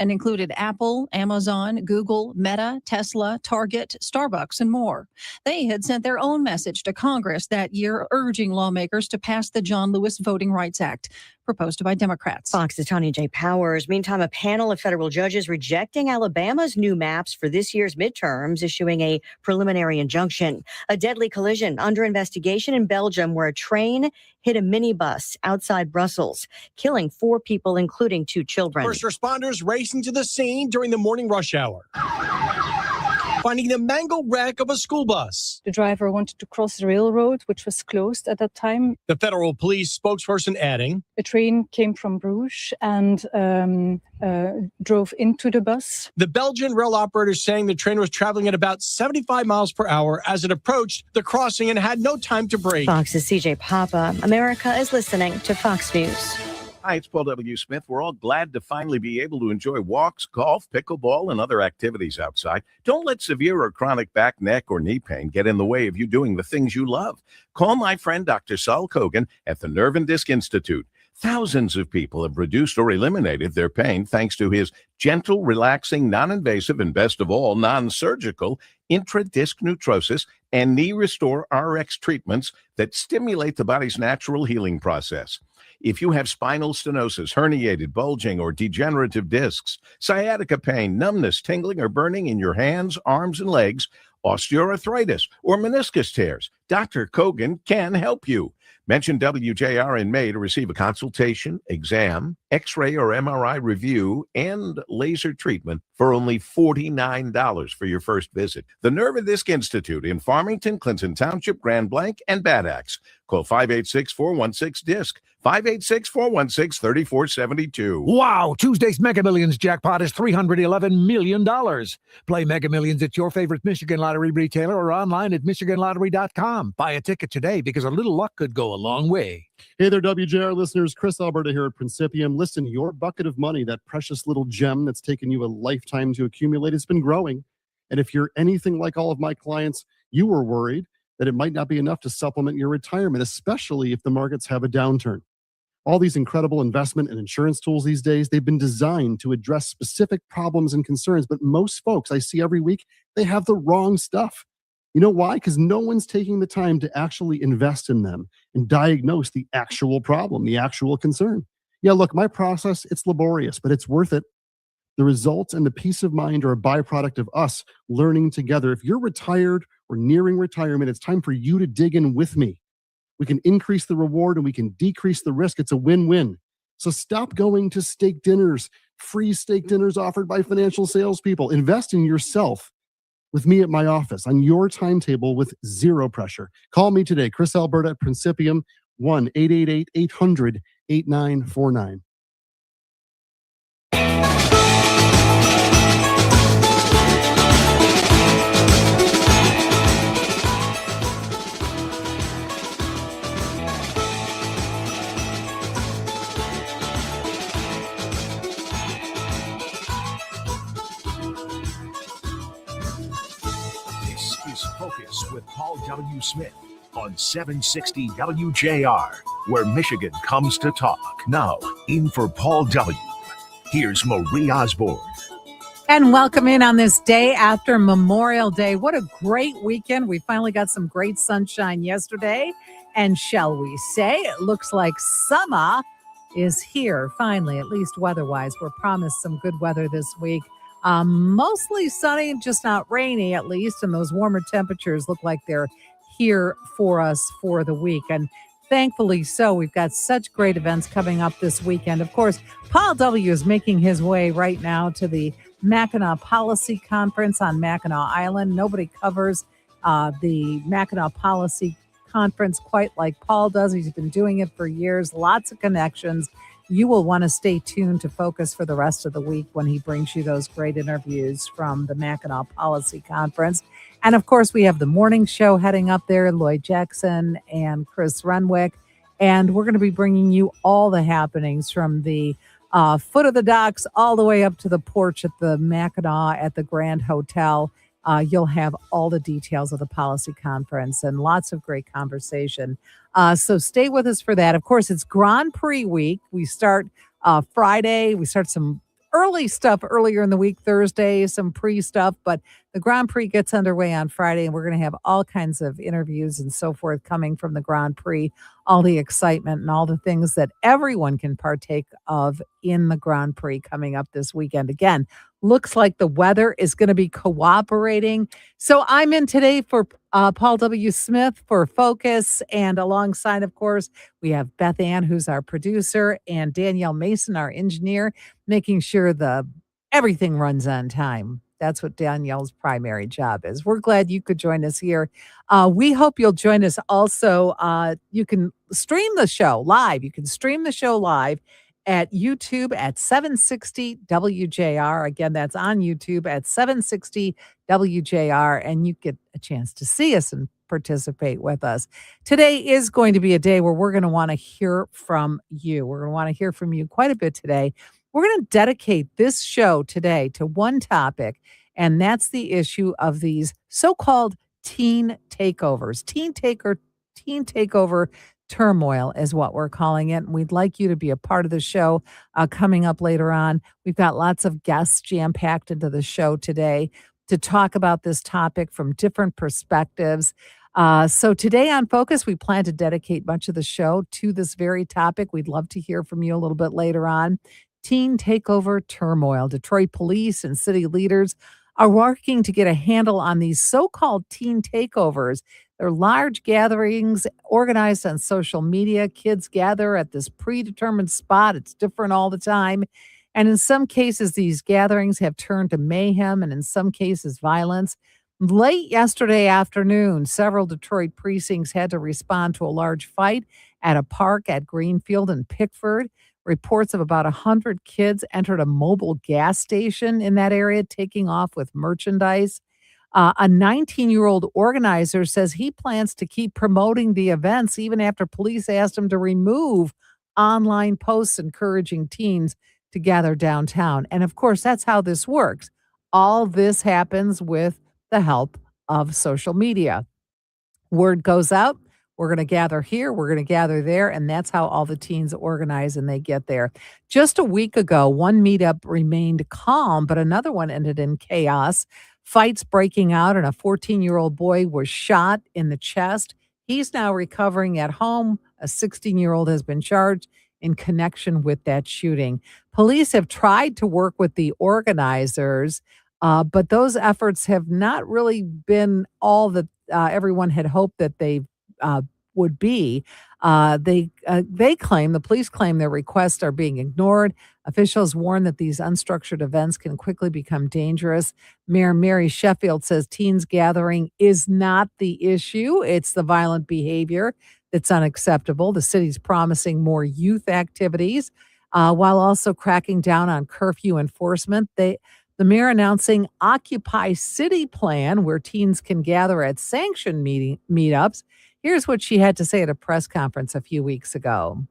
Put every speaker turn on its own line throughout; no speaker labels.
and included Apple, Amazon, Google, Meta, Tesla, Target, Starbucks, and more. They had sent their own message to Congress that year urging lawmakers to pass the John Lewis Voting Rights Act, proposed by Democrats.
Fox's Tanya J. Powers. Meantime, a panel of federal judges rejecting Alabama's new maps for this year's midterms, issuing a preliminary injunction. A deadly collision under investigation in Belgium where a train hit a minibus outside Brussels, killing 4 people, including 2 children.
First responders racing to the scene during the morning rush hour, finding the mangled wreck of a school bus.
The driver wanted to cross the railroad, which was closed at that time.
The federal police spokesperson adding,
A train came from Bruges and drove into the bus.
the Belgian rail operator saying the train was traveling at about 75 miles per hour as it approached the crossing and had no time to brake.
Fox's CJ Papa. America is listening to Fox News.
Hi, it's Paul W. Smith. We're all glad to finally be able to enjoy walks, golf, pickleball, and other activities outside. Don't let severe or chronic back, neck, or knee pain get in the way of you doing the things you love. Call my friend Dr. Saul Kogan at the Nerve and Disc Institute. Thousands of people have reduced or eliminated their pain thanks to his gentle, relaxing, non-invasive, and best of all, non-surgical intra-disc neutrosis and knee restore RX treatments that stimulate the body's natural healing process. If you have spinal stenosis, herniated, bulging, or degenerative discs, sciatica pain, numbness, tingling, or burning in your hands, arms, and legs, osteoarthritis, or meniscus tears, Dr. Kogan can help you. Mention WJR in May to receive a consultation, exam, X-ray or MRI review, and laser treatment for only $49 for your first visit. The Nerve and Disc Institute in Farmington, Clinton Township, Grand Blanc, and Bad Axe. Call 586-416-DISC, 586-416-3472.
Wow, Tuesday's Mega Millions jackpot is $311 million. Play Mega Millions at your favorite Michigan Lottery retailer or online at MichiganLottery.com. Buy a ticket today because a little luck could go a long way.
Hey there, WJR listeners. Chris Alberta here at Principium. Listen, your bucket of money, that precious little gem that's taken you a lifetime to accumulate, has been growing. And if you're anything like all of my clients, you were worried that it might not be enough to supplement your retirement, especially if the markets have a downturn. All these incredible investment and insurance tools these days, they've been designed to address specific problems and concerns. But most folks I see every week, they have the wrong stuff. You know why? Because no one's taking the time to actually invest in them and diagnose the actual problem, the actual concern. Yeah, look, my process, it's laborious, but it's worth it. The results and the peace of mind are a byproduct of us learning together. If you're retired or nearing retirement, it's time for you to dig in with me. We can increase the reward and we can decrease the risk. It's a win-win. So stop going to steak dinners, free steak dinners offered by financial salespeople. Invest in yourself with me at my office on your timetable with zero pressure. Call me today, Chris Alberta at Principium, 1-888-800-8949.
Focus with Paul W. Smith on 760 WJR, where Michigan comes to talk. Now, in for Paul W. Here's Marie Osborne.
And welcome in on this day after Memorial Day. What a great weekend. We finally got some great sunshine yesterday. And shall we say, it looks like summer is here finally, at least weather-wise. We're promised some good weather this week. Mostly sunny, just not rainy at least, and those warmer temperatures look like they're here for us for the week. And thankfully so, we've got such great events coming up this weekend. Of course, Paul W. is making his way right now to the Mackinac Policy Conference on Mackinac Island. Nobody covers the Mackinac Policy Conference quite like Paul does. He's been doing it for years, lots of connections. You will want to stay tuned to Focus for the rest of the week when he brings you those great interviews from the Mackinac Policy Conference. And of course, we have the morning show heading up there, Lloyd Jackson and Chris Renwick. And we're going to be bringing you all the happenings from the foot of the docks all the way up to the porch at the Mackinac at the Grand Hotel. You'll have all the details of the policy conference and lots of great conversation. So stay with us for that. Of course, it's Grand Prix week. We start Friday. We start some early stuff earlier in the week, Thursday, some pre-stuff, but the Grand Prix gets underway on Friday, and we're going to have all kinds of interviews and so forth coming from the Grand Prix, all the excitement and all the things that everyone can partake of in the Grand Prix coming up this weekend. Again, looks like the weather is going to be cooperating. So I'm in today for Paul W. Smith for Focus, and alongside, of course, we have Beth Ann, who's our producer, and Danielle Mason, our engineer, making sure everything runs on time. That's what Danielle's primary job is. We're glad you could join us here. We hope you'll join us also. You can stream the show live. You can stream the show live at YouTube at 760 WJR. Again, that's on YouTube at 760 WJR, and you get a chance to see us and participate with us. Today is going to be a day where we're going to want to hear from you. We're going to want to hear from you quite a bit today. We're going to dedicate this show today to one topic, and that's the issue of these so-called teen takeovers. Teen takeover turmoil is what we're calling it. And we'd like you to be a part of the show coming up later on. We've got lots of guests jam-packed into the show today to talk about this topic from different perspectives. So today on Focus, we plan to dedicate much of the show to this very topic. We'd love to hear from you a little bit later on. Teen takeover turmoil. Detroit police and city leaders are working to get a handle on these so-called teen takeovers. They're large gatherings organized on social media. Kids gather at this predetermined spot. It's different all the time. And in some cases, these gatherings have turned to mayhem and in some cases, violence. Late yesterday afternoon, several Detroit precincts had to respond to a large fight at a park at Greenfield and Pickford. Reports of about 100 kids entered a mobile gas station in that area, taking off with merchandise. A 19-year-old organizer says he plans to keep promoting the events even after police asked him to remove online posts encouraging teens to gather downtown. And of course, that's how this works. All this happens with the help of social media. Word goes out. We're going to gather here, we're going to gather there, and that's how all the teens organize and they get there. Just a week ago, one meetup remained calm, but another one ended in chaos. Fights breaking out, and a 14-year-old boy was shot in the chest. He's now recovering at home. A 16-year-old has been charged in connection with that shooting. Police have tried to work with the organizers, but those efforts have not really been all that everyone had hoped that they would be. They claim, the police claim their requests are being ignored. Officials warn that these unstructured events can quickly become dangerous. Mayor Mary Sheffield says teens gathering is not the issue. It's the violent behavior that's unacceptable. The city's promising more youth activities while also cracking down on curfew enforcement. The mayor announcing Occupy City plan, where teens can gather at sanctioned meetups. Here's what she had to say at a press conference a few weeks ago.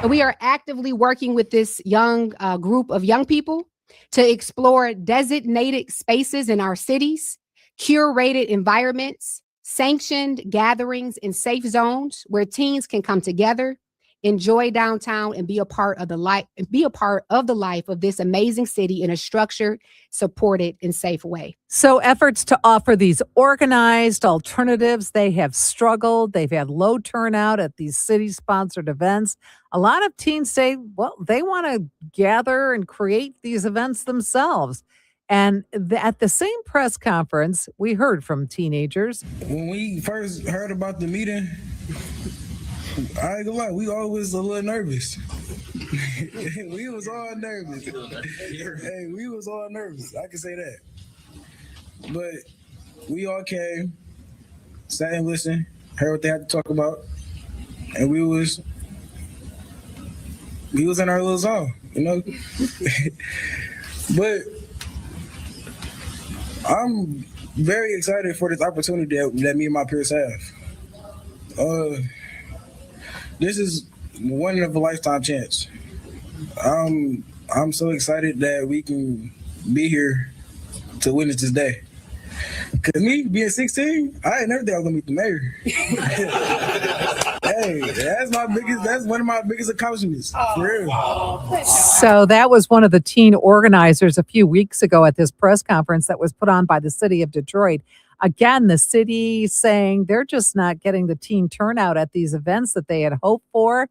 We are actively working with this young group of young people to explore designated spaces in our cities, curated environments, sanctioned gatherings in safe zones where teens can come together, enjoy downtown, and be a part of the life of this amazing city in a structured, supported, and safe way.
So efforts to offer these organized alternatives, they have struggled. They've had low turnout at these city-sponsored events. A lot of teens say, well, they want to gather and create these events themselves. And at the same press conference, we heard from teenagers.
When we first heard about the meeting, I ain't gonna lie, we always a little nervous. We was all nervous. Hey, we was all nervous. I can say that. But we all came, sat and listened, heard what they had to talk about, and we was in our little zone, you know. But I'm very excited for this opportunity that me and my peers have. This is one of a lifetime chance. I'm so excited that we can be here to witness this day. Cause me being 16, I ain't never thought I was gonna meet the mayor. Hey, that's one of my biggest accomplishments. For real.
So that was one of the teen organizers a few weeks ago at this press conference that was put on by the city of Detroit. Again, the city saying they're just not getting the teen turnout at these events that they had hoped for.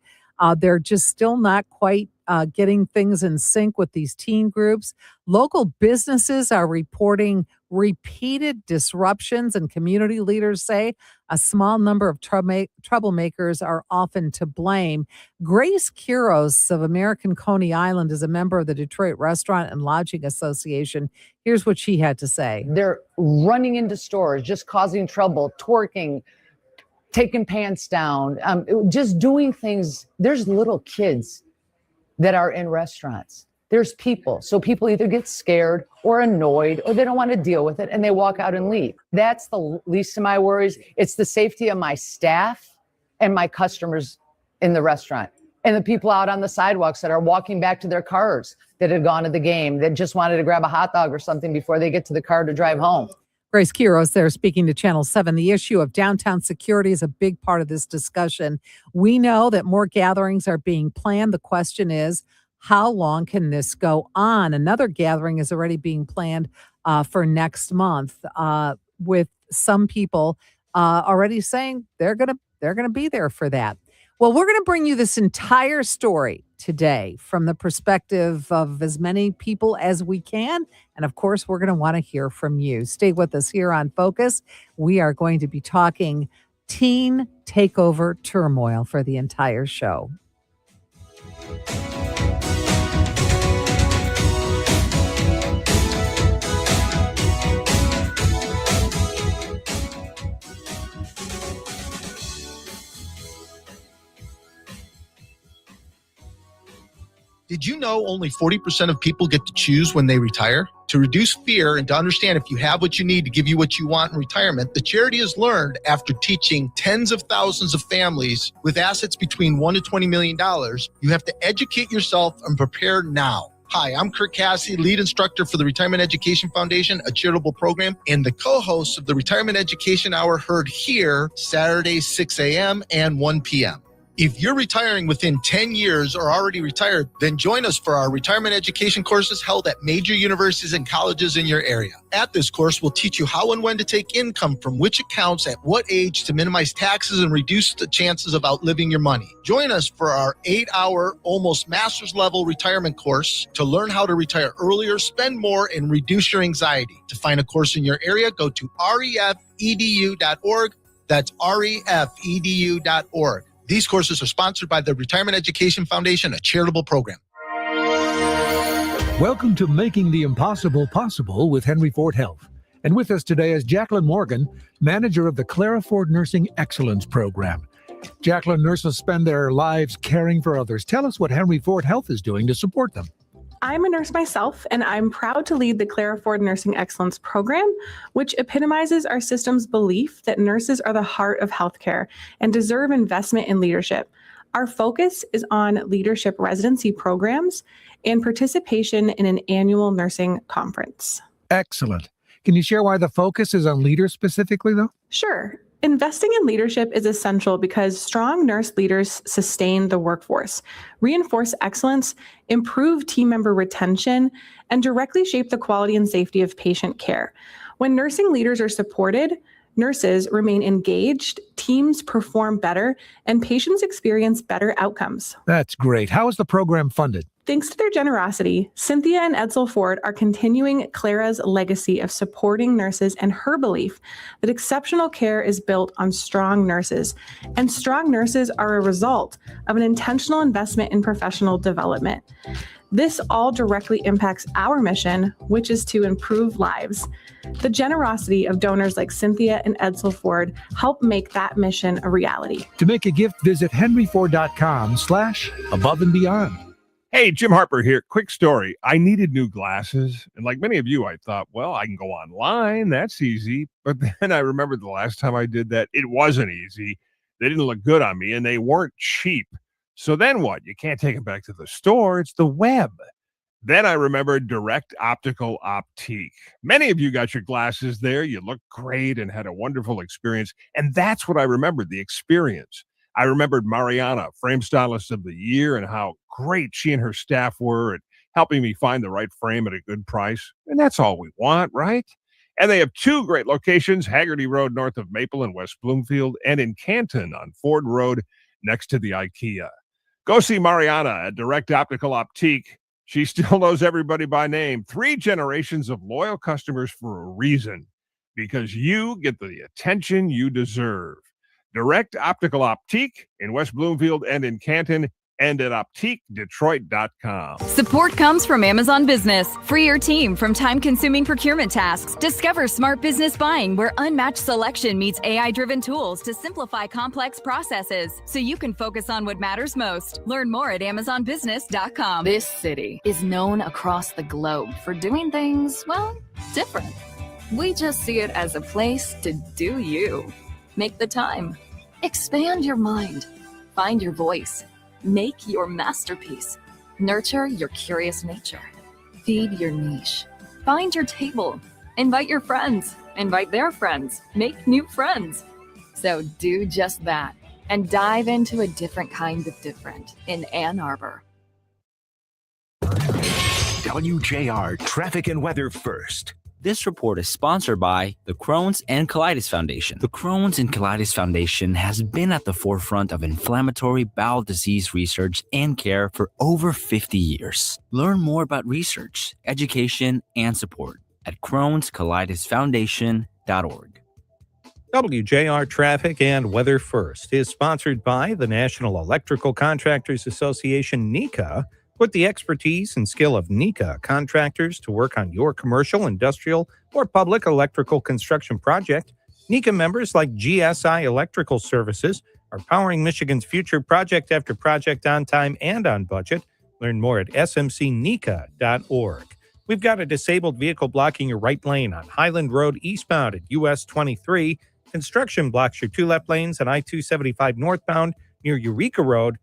They're just still not quite getting things in sync with these teen groups. Local businesses are reporting repeated disruptions, and community leaders say a small number of troublemakers are often to blame. Grace Quiros of American Coney Island is a member of the Detroit Restaurant and Lodging Association. Here's what she had to say.
They're running into stores, just causing trouble, twerking, taking pants down, just doing things. There's little kids that are in restaurants. There's people. So people either get scared or annoyed or they don't want to deal with it and they walk out and leave. That's the least of my worries. It's the safety of my staff and my customers in the restaurant and the people out on the sidewalks that are walking back to their cars that had gone to the game, that just wanted to grab a hot dog or something before they get to the car to drive home.
Grace Quiros there speaking to Channel 7. The issue of downtown security is a big part of this discussion. We know that more gatherings are being planned. The question is, how long can this go on? Another gathering is already being planned for next month, with some people already saying they're gonna be there for that. Well, we're going to bring you this entire story today from the perspective of as many people as we can. And of course, we're going to want to hear from you. Stay with us here on Focus. We are going to be talking teen takeover turmoil for the entire show.
Did you know only 40% of people get to choose when they retire? To reduce fear and to understand if you have what you need to give you what you want in retirement, the charity has learned after teaching tens of thousands of families with assets between $1 to $20 million, you have to educate yourself and prepare now. Hi, I'm Kirk Cassidy, lead instructor for the Retirement Education Foundation, a charitable program, and the co-host of the Retirement Education Hour, heard here Saturdays 6 a.m. and 1 p.m. If you're retiring within 10 years or already retired, then join us for our retirement education courses held at major universities and colleges in your area. At this course, we'll teach you how and when to take income from which accounts at what age to minimize taxes and reduce the chances of outliving your money. Join us for our 8-hour, almost master's level retirement course to learn how to retire earlier, spend more, and reduce your anxiety. To find a course in your area, go to refedu.org. That's refedu.org. These courses are sponsored by the Retirement Education Foundation, a charitable program.
Welcome to Making the Impossible Possible with Henry Ford Health. And with us today is Jacqueline Morgan, manager of the Clara Ford Nursing Excellence Program. Jacqueline, nurses spend their lives caring for others. Tell us what Henry Ford Health is doing to support them.
I'm a nurse myself, and I'm proud to lead the Clara Ford Nursing Excellence Program, which epitomizes our system's belief that nurses are the heart of healthcare and deserve investment in leadership. Our focus is on leadership residency programs and participation in an annual nursing conference.
Excellent. Can you share why the focus is on leaders specifically, though?
Sure. Investing in leadership is essential because strong nurse leaders sustain the workforce, reinforce excellence, improve team member retention, and directly shape the quality and safety of patient care. When nursing leaders are supported, nurses remain engaged, teams perform better, and patients experience better outcomes.
That's great. How is the program funded?
Thanks to their generosity, Cynthia and Edsel Ford are continuing Clara's legacy of supporting nurses and her belief that exceptional care is built on strong nurses, and strong nurses are a result of an intentional investment in professional development. This all directly impacts our mission, which is to improve lives. The generosity of donors like Cynthia and Edsel Ford help make that mission a reality.
To make a gift, visit henryford.com/above and beyond.
Hey, Jim Harper here. Quick story. I needed new glasses. And like many of you, I thought, well, I can go online. That's easy. But then I remembered the last time I did that, it wasn't easy. They didn't look good on me and they weren't cheap. So then what? You can't take them back to the store. It's the web. Then I remembered Direct Optical Optique. Many of you got your glasses there. You looked great and had a wonderful experience. And that's what I remembered, the experience. I remembered Mariana, Frame Stylist of the Year, and how great she and her staff were at helping me find the right frame at a good price. And that's all we want, right? And they have two great locations, Haggerty Road north of Maple in West Bloomfield, and in Canton on Ford Road next to the IKEA. Go see Mariana at Direct Optical Optique. She still knows everybody by name. 3 generations of loyal customers for a reason, because you get the attention you deserve. Direct Optical Optique in West Bloomfield and in Canton, and at OptiqueDetroit.com.
Support comes from Amazon Business. Free your team from time-consuming procurement tasks. Discover smart business buying, where unmatched selection meets AI-driven tools to simplify complex processes, so you can focus on what matters most. Learn more at AmazonBusiness.com. This city is known across the globe for doing things, well, different. We just see it as a place to do you. Make the time. Expand your mind. Find your voice. Make your masterpiece. Nurture your curious nature. Feed your niche. Find your table. Invite your friends. Invite their friends. Make new friends. So do just that and dive into a different kind of different in Ann Arbor.
WJR Traffic and Weather First.
This report is sponsored by the Crohn's and Colitis Foundation. The Crohn's and Colitis Foundation has been at the forefront of inflammatory bowel disease research and care for over 50 years. Learn more about research, education, and support at Crohn'sColitisFoundation.org.
WJR Traffic and Weather First is sponsored by the National Electrical Contractors Association, NECA, with the expertise and skill of NECA contractors to work on your commercial, industrial, or public electrical construction project. NECA members like GSI Electrical Services are powering Michigan's future project after project on time and on budget. Learn more at smcneca.org. We've got a disabled vehicle blocking your right lane on Highland Road eastbound at US 23. Construction blocks your 2 left lanes on I-275 northbound near Eureka Road.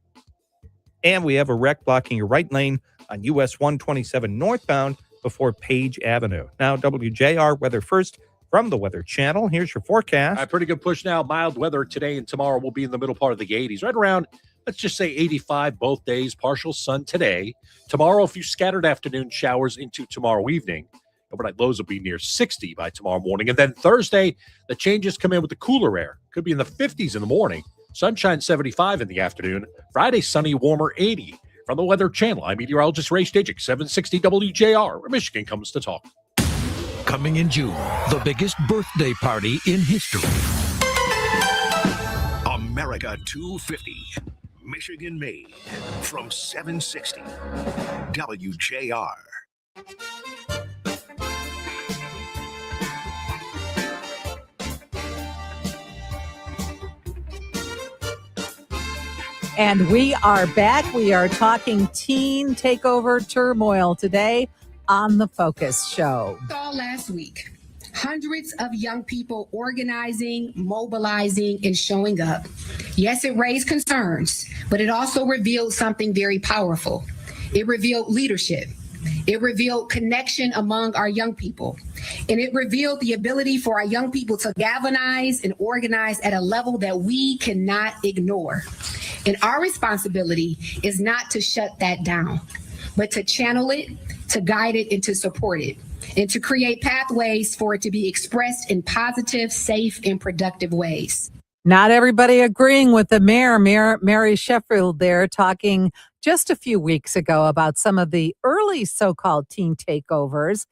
And we have a wreck blocking your right lane on US 127 northbound before Page Avenue. Now, WJR Weather First from the Weather Channel. Here's your forecast.
Pretty good push now. Mild weather today and tomorrow will be in the middle part of the 80s, right around, let's just say 85 both days. Partial sun today. Tomorrow, a few scattered afternoon showers into tomorrow evening. Overnight lows will be near 60 by tomorrow morning. And then Thursday, the changes come in with the cooler air. Could be in the 50s in the morning. Sunshine 75 in the afternoon. Friday, sunny, warmer 80. From the Weather Channel, I'm meteorologist Ray Stajic, 760 WJR, where Michigan comes to talk.
Coming in June, the biggest birthday party in history.
America 250. Michigan made. From 760 WJR.
And we are back. We are talking teen takeover turmoil today on the Focus Show.
All last week, hundreds of young people organizing, mobilizing, and showing up. Yes, it raised concerns, but it also revealed something very powerful. It revealed leadership. It revealed connection among our young people. And it revealed the ability for our young people to galvanize and organize at a level that we cannot ignore. And our responsibility is not to shut that down, but to channel it, to guide it, and to support it, and to create pathways for it to be expressed in positive, safe, and productive ways.
Not everybody agreeing with the mayor, Mary Sheffield there, talking just a few weeks ago about some of the early so-called teen takeovers.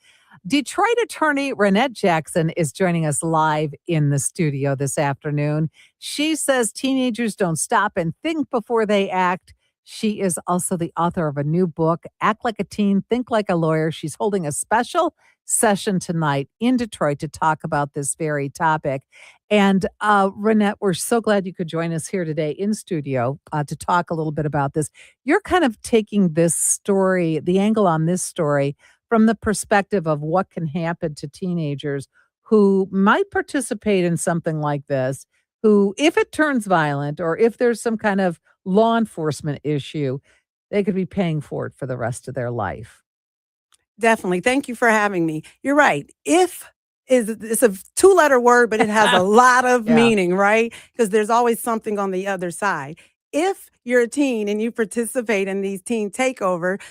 Detroit attorney Renette Jackson is joining us live in the studio this afternoon. She says teenagers don't stop and think before they act. She is also the author of a new book, Act Like a Teen, Think Like a Lawyer. She's holding a special session tonight in Detroit to talk about this very topic. And Renette, we're so glad you could join us here today in studio to talk a little bit about this. You're kind of taking this story, the angle on this story, from the perspective of what can happen to teenagers who might participate in something like this, who, if it turns violent or if there's some kind of law enforcement issue, they could be paying for it for the rest of their life.
Definitely. Thank you for having me. You're right. If is it's a two-letter word, but it has a lot of
Yeah.
meaning, right? Because there's always something on the other side. If you're a teen and you participate in these teen takeover,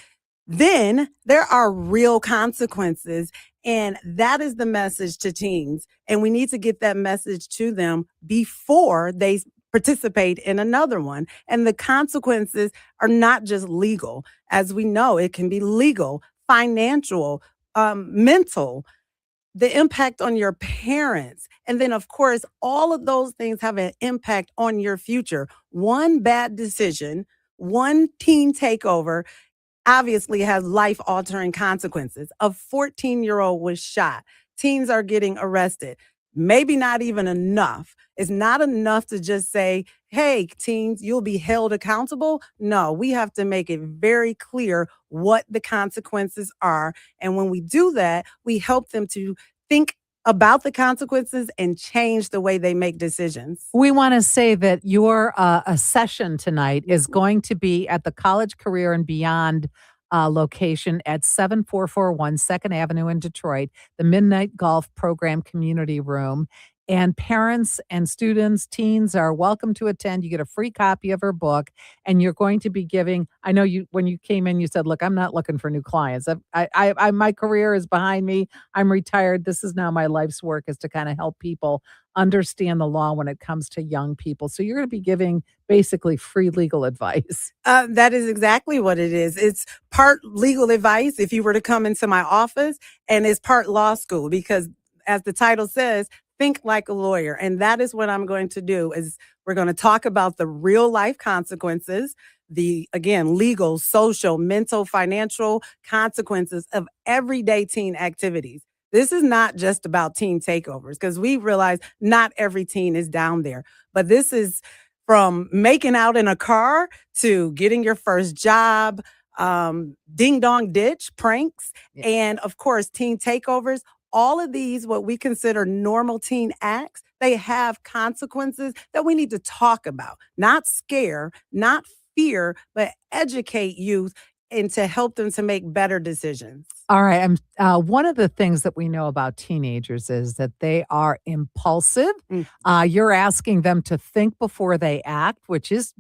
then there are real consequences. And that is the message to teens. And we need to get that message to them before they participate in another one. And the consequences are not just legal. As we know, it can be legal, financial, mental, the impact on your parents. And then, of course, all of those things have an impact on your future. One bad decision, one teen takeover obviously has life altering consequences. A 14-year-old was shot. Teens are getting arrested. Maybe not even enough. It's not enough to just say, hey, teens, you'll be held accountable. No, we have to make it very clear what the consequences are. And when we do that, we help them to think about the consequences and change the way they make decisions.
We want to say that your a session tonight is going to be at the College Career and Beyond location at 7441 2nd Avenue in Detroit, the Midnight Golf Program Community Room. And parents and students, teens are welcome to attend. You get a free copy of her book, and you're going to be giving. I know you when you came in, you said, "Look, I'm not looking for new clients. My career is behind me. I'm retired. This is now my life's work is to kind of help people understand the law when it comes to young people." So you're going to be giving basically free legal advice.
That is exactly what it is. It's part legal advice if you were to come into my office, and it's part law school because, as the title says, think like a lawyer. And that is what I'm going to do is we're going to talk about the real life consequences, the, again, legal, social, mental, financial consequences of everyday teen activities. This is not just about teen takeovers because we realize not every teen is down there, but this is from making out in a car to getting your first job, ding dong ditch pranks, and of course, teen takeovers. All of these, what we consider normal teen acts, they have consequences that we need to talk about, not scare, not fear, but educate youth and to help them to make better decisions.
All right. One of the things that we know about teenagers is that they are impulsive. You're asking them to think before they act, which is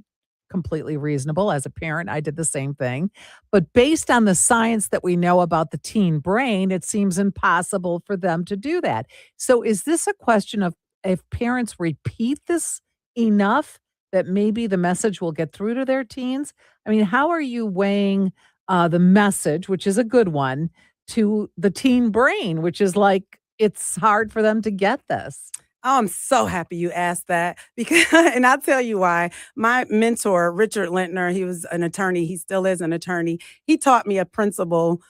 completely reasonable. As a parent, I did the same thing. But based on the science that we know about the teen brain, it seems impossible for them to do that. So is this a question of if parents repeat this enough that maybe the message will get through to their teens? I mean, how are you weighing the message, which is a good one, to the teen brain, which is like it's hard for them to get this?
Oh, I'm so happy you asked that because, and I'll tell you why. My mentor, Richard Lintner, he was an attorney. He still is an attorney. He taught me a principle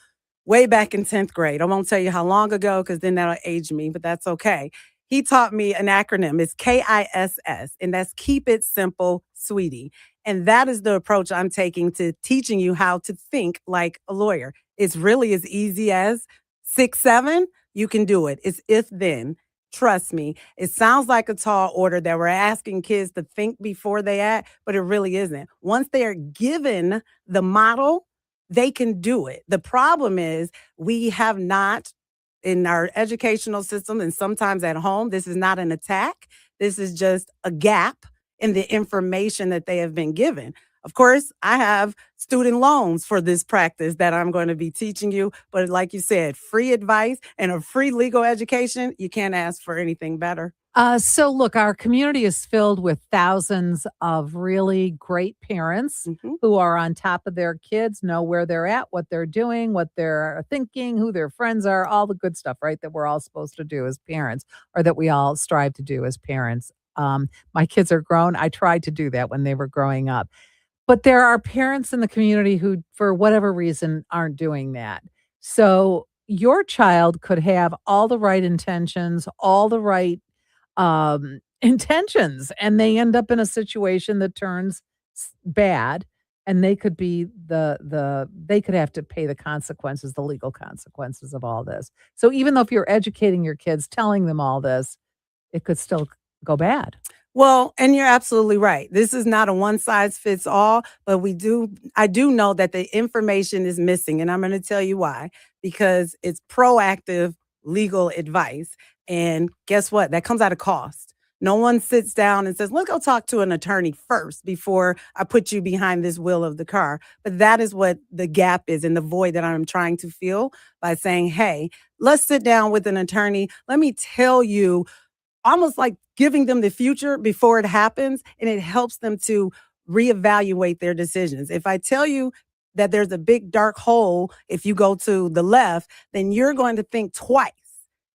way back in 10th grade. I won't tell you how long ago because then that'll age me, but that's okay. He taught me an acronym. It's KISS, and that's Keep It Simple, Sweetie. And that is the approach I'm taking to teaching you how to think like a lawyer. It's really as easy as 6, 7. You can do it. It's if then. Trust me, it sounds like a tall order that we're asking kids to think before they act, but it really isn't. Once they are given the model, they can do it. The problem is we have not in our educational system and sometimes at home, this is not an attack. This is just a gap in the information that they have been given. Of course, I have student loans for this practice that I'm going to be teaching you. But like you said, free advice and a free legal education, you can't ask for anything better.
So look, our community is filled with thousands of really great parents who are on top of their kids, know where they're at, what they're doing, what they're thinking, who their friends are, all the good stuff, right? That we're all supposed to do as parents or that we all strive to do as parents. My kids are grown. I tried to do that when they were growing up. But there are parents in the community who, for whatever reason, aren't doing that. So your child could have all the right intentions, all the right intentions, and they end up in a situation that turns bad, and they could be they could have to pay the consequences, the legal consequences of all this. So even though if you're educating your kids, telling them all this, it could still go bad.
Well, and you're absolutely right. This is not a one size fits all, but I do know that the information is missing, and I'm going to tell you why. because it's proactive legal advice. And guess what? That comes at a cost. No one sits down and says, let's go talk to an attorney first before I put you behind this wheel of the car. But that is what the gap is and the void that I'm trying to fill by saying, hey, let's sit down with an attorney. Let me tell you, almost like giving them the future before it happens, and it helps them to reevaluate their decisions. If I tell you that there's a big dark hole if you go to the left, then you're going to think twice.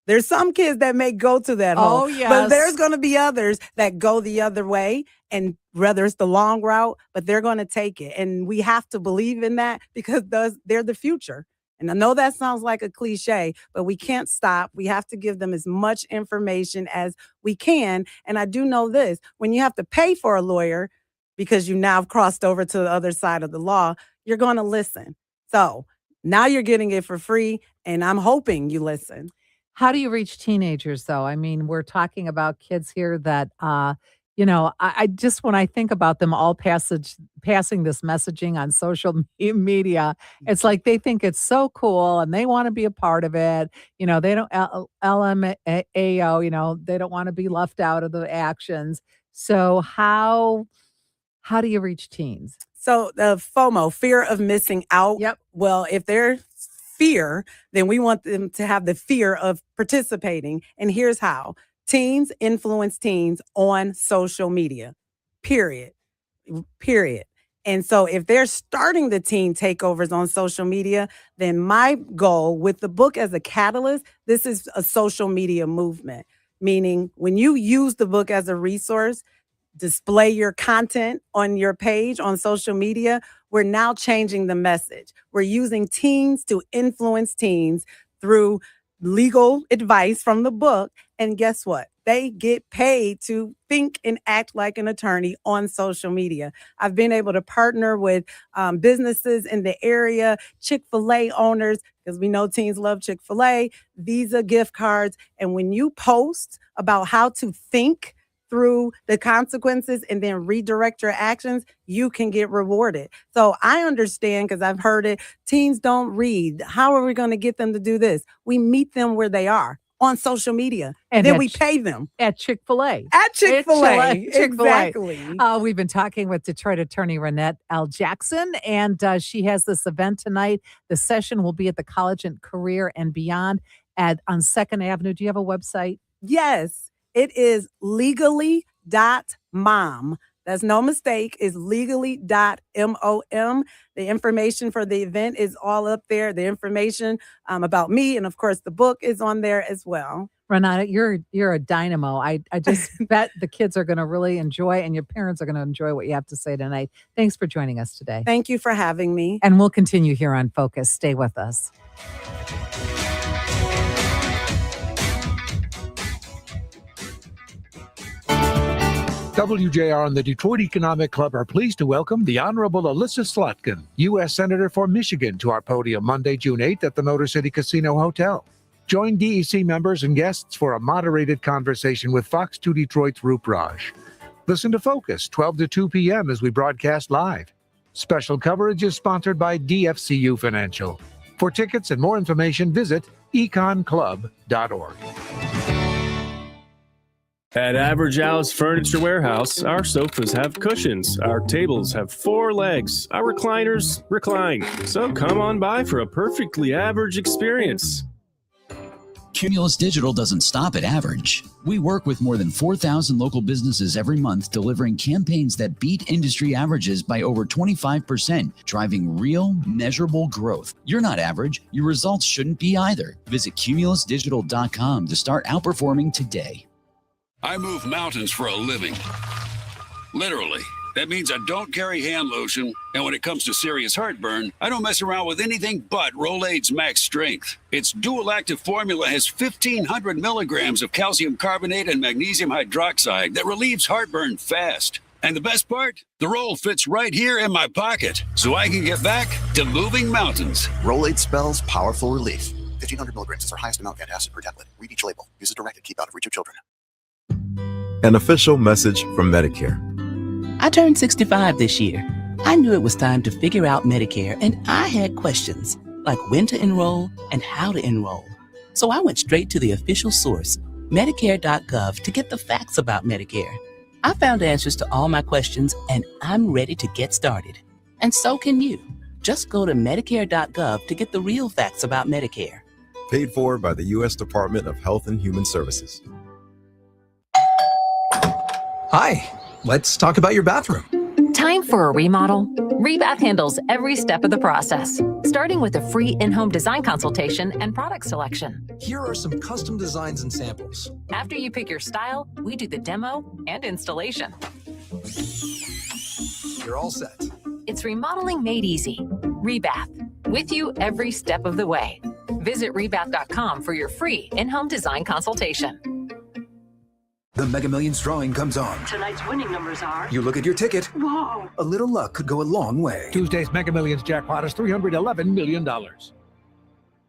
There's some kids that may go to that hole, but there's going to be others that go the other way, and whether it's the long route, but they're going to take it. And we have to believe in that because they're the future. And I know that sounds like a cliche, but we can't stop. We have to give them as much information as we can. And I do know this, when you have to pay for a lawyer because you now have crossed over to the other side of the law, you're going to listen. So now you're getting it for free, and I'm hoping you listen.
How do you reach teenagers, though? I mean, we're talking about kids here that, I just, when I think about them all passing this messaging on social media, it's like they think it's so cool and they want to be a part of it. They don't, LMAO, they don't want to be left out of the actions. So how do you reach teens?
So the FOMO, fear of missing out.
Yep.
Well, if they're fear, then we want them to have the fear of participating. And here's how. Teens influence teens on social media, period. And so if they're starting the teen takeovers on social media, then my goal with the book as a catalyst, this is a social media movement, meaning when you use the book as a resource, display your content on your page on social media, we're now changing the message. We're using teens to influence teens through legal advice from the book. And guess what? They get paid to think and act like an attorney on social media. I've been able to partner with businesses in the area, Chick-fil-A owners, because we know teens love Chick-fil-A, Visa gift cards. And when you post about how to think through the consequences and then redirect your actions, you can get rewarded. So I understand, because I've heard it, teens don't read. How are we going to get them to do this? We meet them where they are on social media, and then we pay them.
At Chick-fil-A.
At Chick-fil-A, exactly.
We've been talking with Detroit attorney Renette L. Jackson, and she has this event tonight. The session will be at the College and Career and Beyond on 2nd Avenue. Do you have a website?
Yes. It is legally.mom. That's no mistake. It's legally.mom. The information for the event is all up there. The information about me and, of course, the book is on there as well.
Renata, you're a dynamo. I just bet the kids are going to really enjoy, and your parents are going to enjoy what you have to say tonight. Thanks for joining us today.
Thank you for having me.
And we'll continue here on Focus. Stay with us.
WJR and the Detroit Economic Club are pleased to welcome the Honorable Alyssa Slotkin, U.S. Senator for Michigan, to our podium Monday, June 8th at the Motor City Casino Hotel. Join DEC members and guests for a moderated conversation with Fox 2 Detroit's Roop Raj. Listen to Focus 12 to 2 p.m. as we broadcast live. Special coverage is sponsored by DFCU Financial. For tickets and more information, visit econclub.org.
At Average Alice Furniture Warehouse, our sofas have cushions, our tables have 4 legs, our recliners recline. So come on by for a perfectly average experience.
Cumulus Digital doesn't stop at average. We work with more than 4,000 local businesses every month, delivering campaigns that beat industry averages by over 25%, driving real, measurable growth. You're not average. Your results shouldn't be either. Visit cumulusdigital.com to start outperforming today.
I move mountains for a living. Literally. That means I don't carry hand lotion, and when it comes to serious heartburn, I don't mess around with anything but Rolaids Max Strength. Its dual-active formula has 1,500 milligrams of calcium carbonate and magnesium hydroxide that relieves heartburn fast. And the best part? The roll fits right here in my pocket, so I can get back to moving mountains.
Rolaids spells powerful relief. 1,500 milligrams is our highest amount of antacid per tablet. Read each label. Use as directed. Keep out of reach of children.
An official message from Medicare.
I turned 65 this year. I knew it was time to figure out Medicare, and I had questions.
like when to enroll and how to enroll. So I went straight to the official source, Medicare.gov, to get the facts about Medicare. I found answers to all my questions, and I'm ready to get started. And so can you. Just go to Medicare.gov to get the real facts about Medicare.
Paid for by the U.S. Department of Health and Human Services.
Hi, let's talk about your bathroom.
Time for a remodel? Rebath handles every step of the process, starting with a free in-home design consultation and product selection.
Here are some custom designs and samples.
After you pick your style, we do the demo and installation.
You're all set.
It's remodeling made easy. Rebath, with you every step of the way. Visit rebath.com for your free in-home design consultation.
The Mega Millions drawing comes on.
Tonight's winning numbers are...
You look at your ticket.
Whoa!
A little luck could go a long way.
Tuesday's Mega Millions jackpot is $311 million.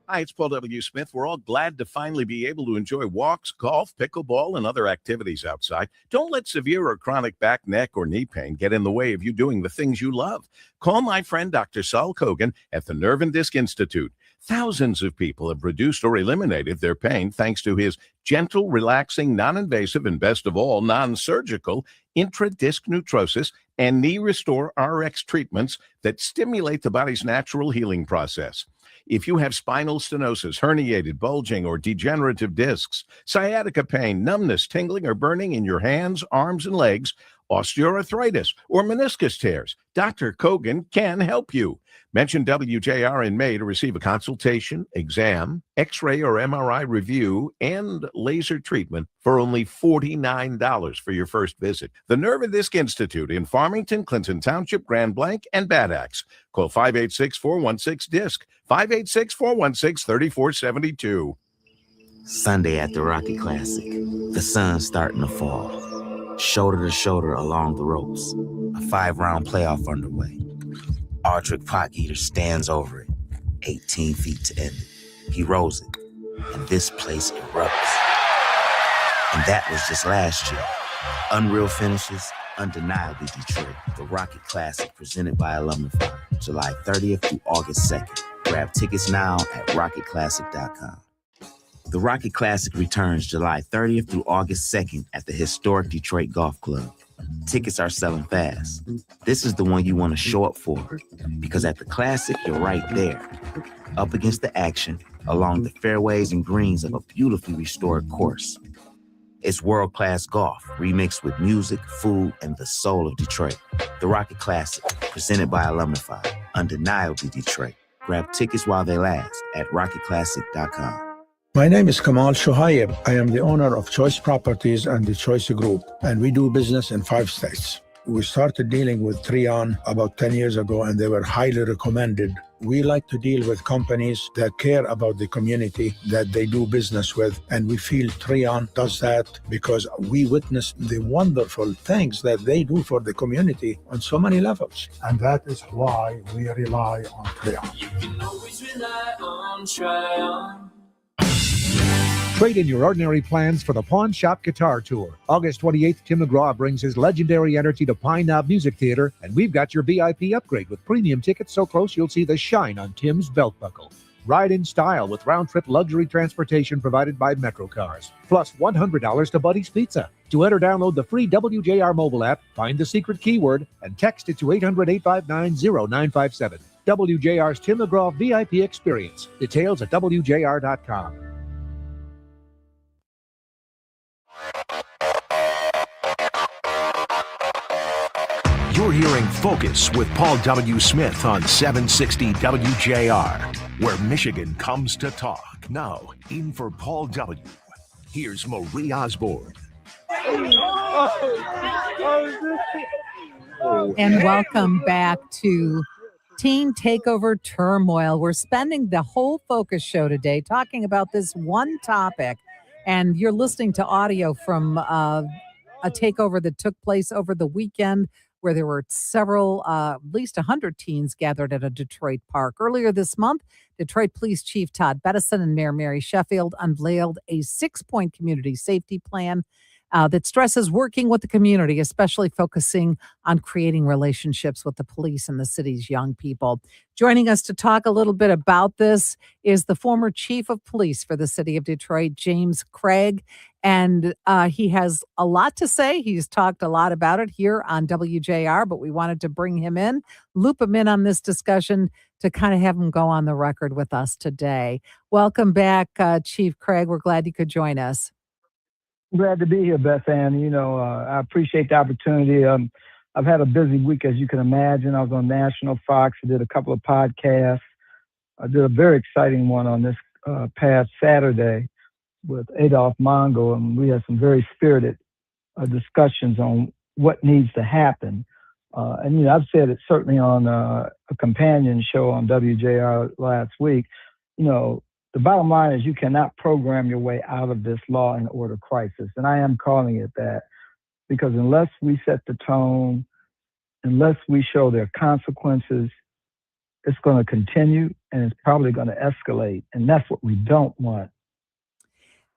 Hi, it's Paul W. Smith. We're all glad to finally be able to enjoy walks, golf, pickleball, and other activities outside. Don't let severe or chronic back, neck, or knee pain get in the way of you doing the things you love. Call my friend Dr. Saul Kogan at the Nerve and Disc Institute. Thousands of people have reduced or eliminated their pain thanks to his gentle, relaxing, non-invasive, and best of all, non-surgical intra-disc neutrosis and knee restore RX treatments that stimulate the body's natural healing process. If you have spinal stenosis, herniated, bulging, or degenerative discs, sciatica pain, numbness, tingling, or burning in your hands, arms, and legs, osteoarthritis, or meniscus tears, Dr. Kogan can help you. Mention WJR in May to receive a consultation, exam, X-ray or MRI review, and laser treatment for only $49 for your first visit. The Nerve and Disc Institute in Farmington, Clinton Township, Grand Blanc, and Bad Axe. Call 586-416-DISC, 586-416-3472.
Sunday at the Rocky Classic. The sun's starting to fall. Shoulder to shoulder along the ropes. A 5-round playoff underway. Ardrick Potgieter stands over it, 18 feet to end it. He rolls it, and this place erupts. And that was just last year. Unreal finishes, undeniably Detroit. The Rocket Classic presented by Alumnify, July 30th through August 2nd. Grab tickets now at rocketclassic.com. The Rocket Classic returns July 30th through August 2nd at the historic Detroit Golf Club. Tickets are selling fast. This is the one you want to show up for, because at the Classic, you're right there, up against the action, along the fairways and greens of a beautifully restored course. It's world-class golf, remixed with music, food, and the soul of Detroit. The Rocket Classic, presented by Alumnify, undeniably Detroit. Grab tickets while they last at rocketclassic.com.
My name is Kamal Shuhaib. I am the owner of Choice Properties and the Choice Group, and we do business in 5 states. We started dealing with Treon about 10 years ago, and they were highly recommended. We like to deal with companies that care about the community that they do business with, and we feel Treon does that because we witness the wonderful things that they do for the community on so many levels. And that is why we rely on Treon.
You can always rely on Treon.
Trade in your ordinary plans for the Pawn Shop Guitar Tour. August 28th, Tim McGraw brings his legendary energy to Pine Knob Music Theater, and we've got your VIP upgrade with premium tickets so close you'll see the shine on Tim's belt buckle. Ride in style with round-trip luxury transportation provided by Metro Cars, plus $100 to Buddy's Pizza. To enter, download the free WJR mobile app, find the secret keyword, and text it to 800-859-0957. WJR's Tim McGraw VIP experience. Details at WJR.com.
You're hearing Focus with Paul W. Smith on 760 WJR, where Michigan comes to talk. Now, in for Paul W. Here's Marie Osborne.
And welcome back to Team Takeover Turmoil. We're spending the whole Focus show today talking about this one topic, and you're listening to audio from a takeover that took place over the weekend, where there were several, at least 100 teens gathered at a Detroit park. Earlier this month, Detroit Police Chief Todd Bettison and Mayor Mary Sheffield unveiled a 6-point community safety plan that stresses working with the community, especially focusing on creating relationships with the police and the city's young people. Joining us to talk a little bit about this is the former chief of police for the city of Detroit, James Craig. And he has a lot to say. He's talked a lot about it here on WJR, but we wanted to bring him in, loop him in on this discussion to kind of have him go on the record with us today. Welcome back, Chief Craig. We're glad you could join us.
Glad to be here, Beth Ann. I appreciate the opportunity. I've had a busy week, as you can imagine. I was on National Fox. I did a couple of podcasts. I did a very exciting one on this past Saturday with Adolph Mongo, and we had some very spirited discussions on what needs to happen. And I've said it certainly on a companion show on WJR last week. The bottom line is you cannot program your way out of this law and order crisis. And I am calling it that because unless we set the tone, unless we show there are consequences, it's going to continue and it's probably going to escalate. And that's what we don't want.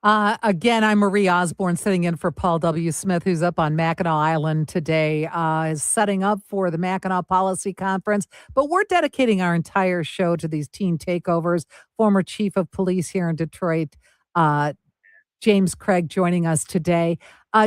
Again, I'm Marie Osborne sitting in for Paul W. Smith, who's up on Mackinac Island today, is setting up for the Mackinac Policy Conference. But we're dedicating our entire show to these teen takeovers. Former chief of police here in Detroit, James Craig, joining us today.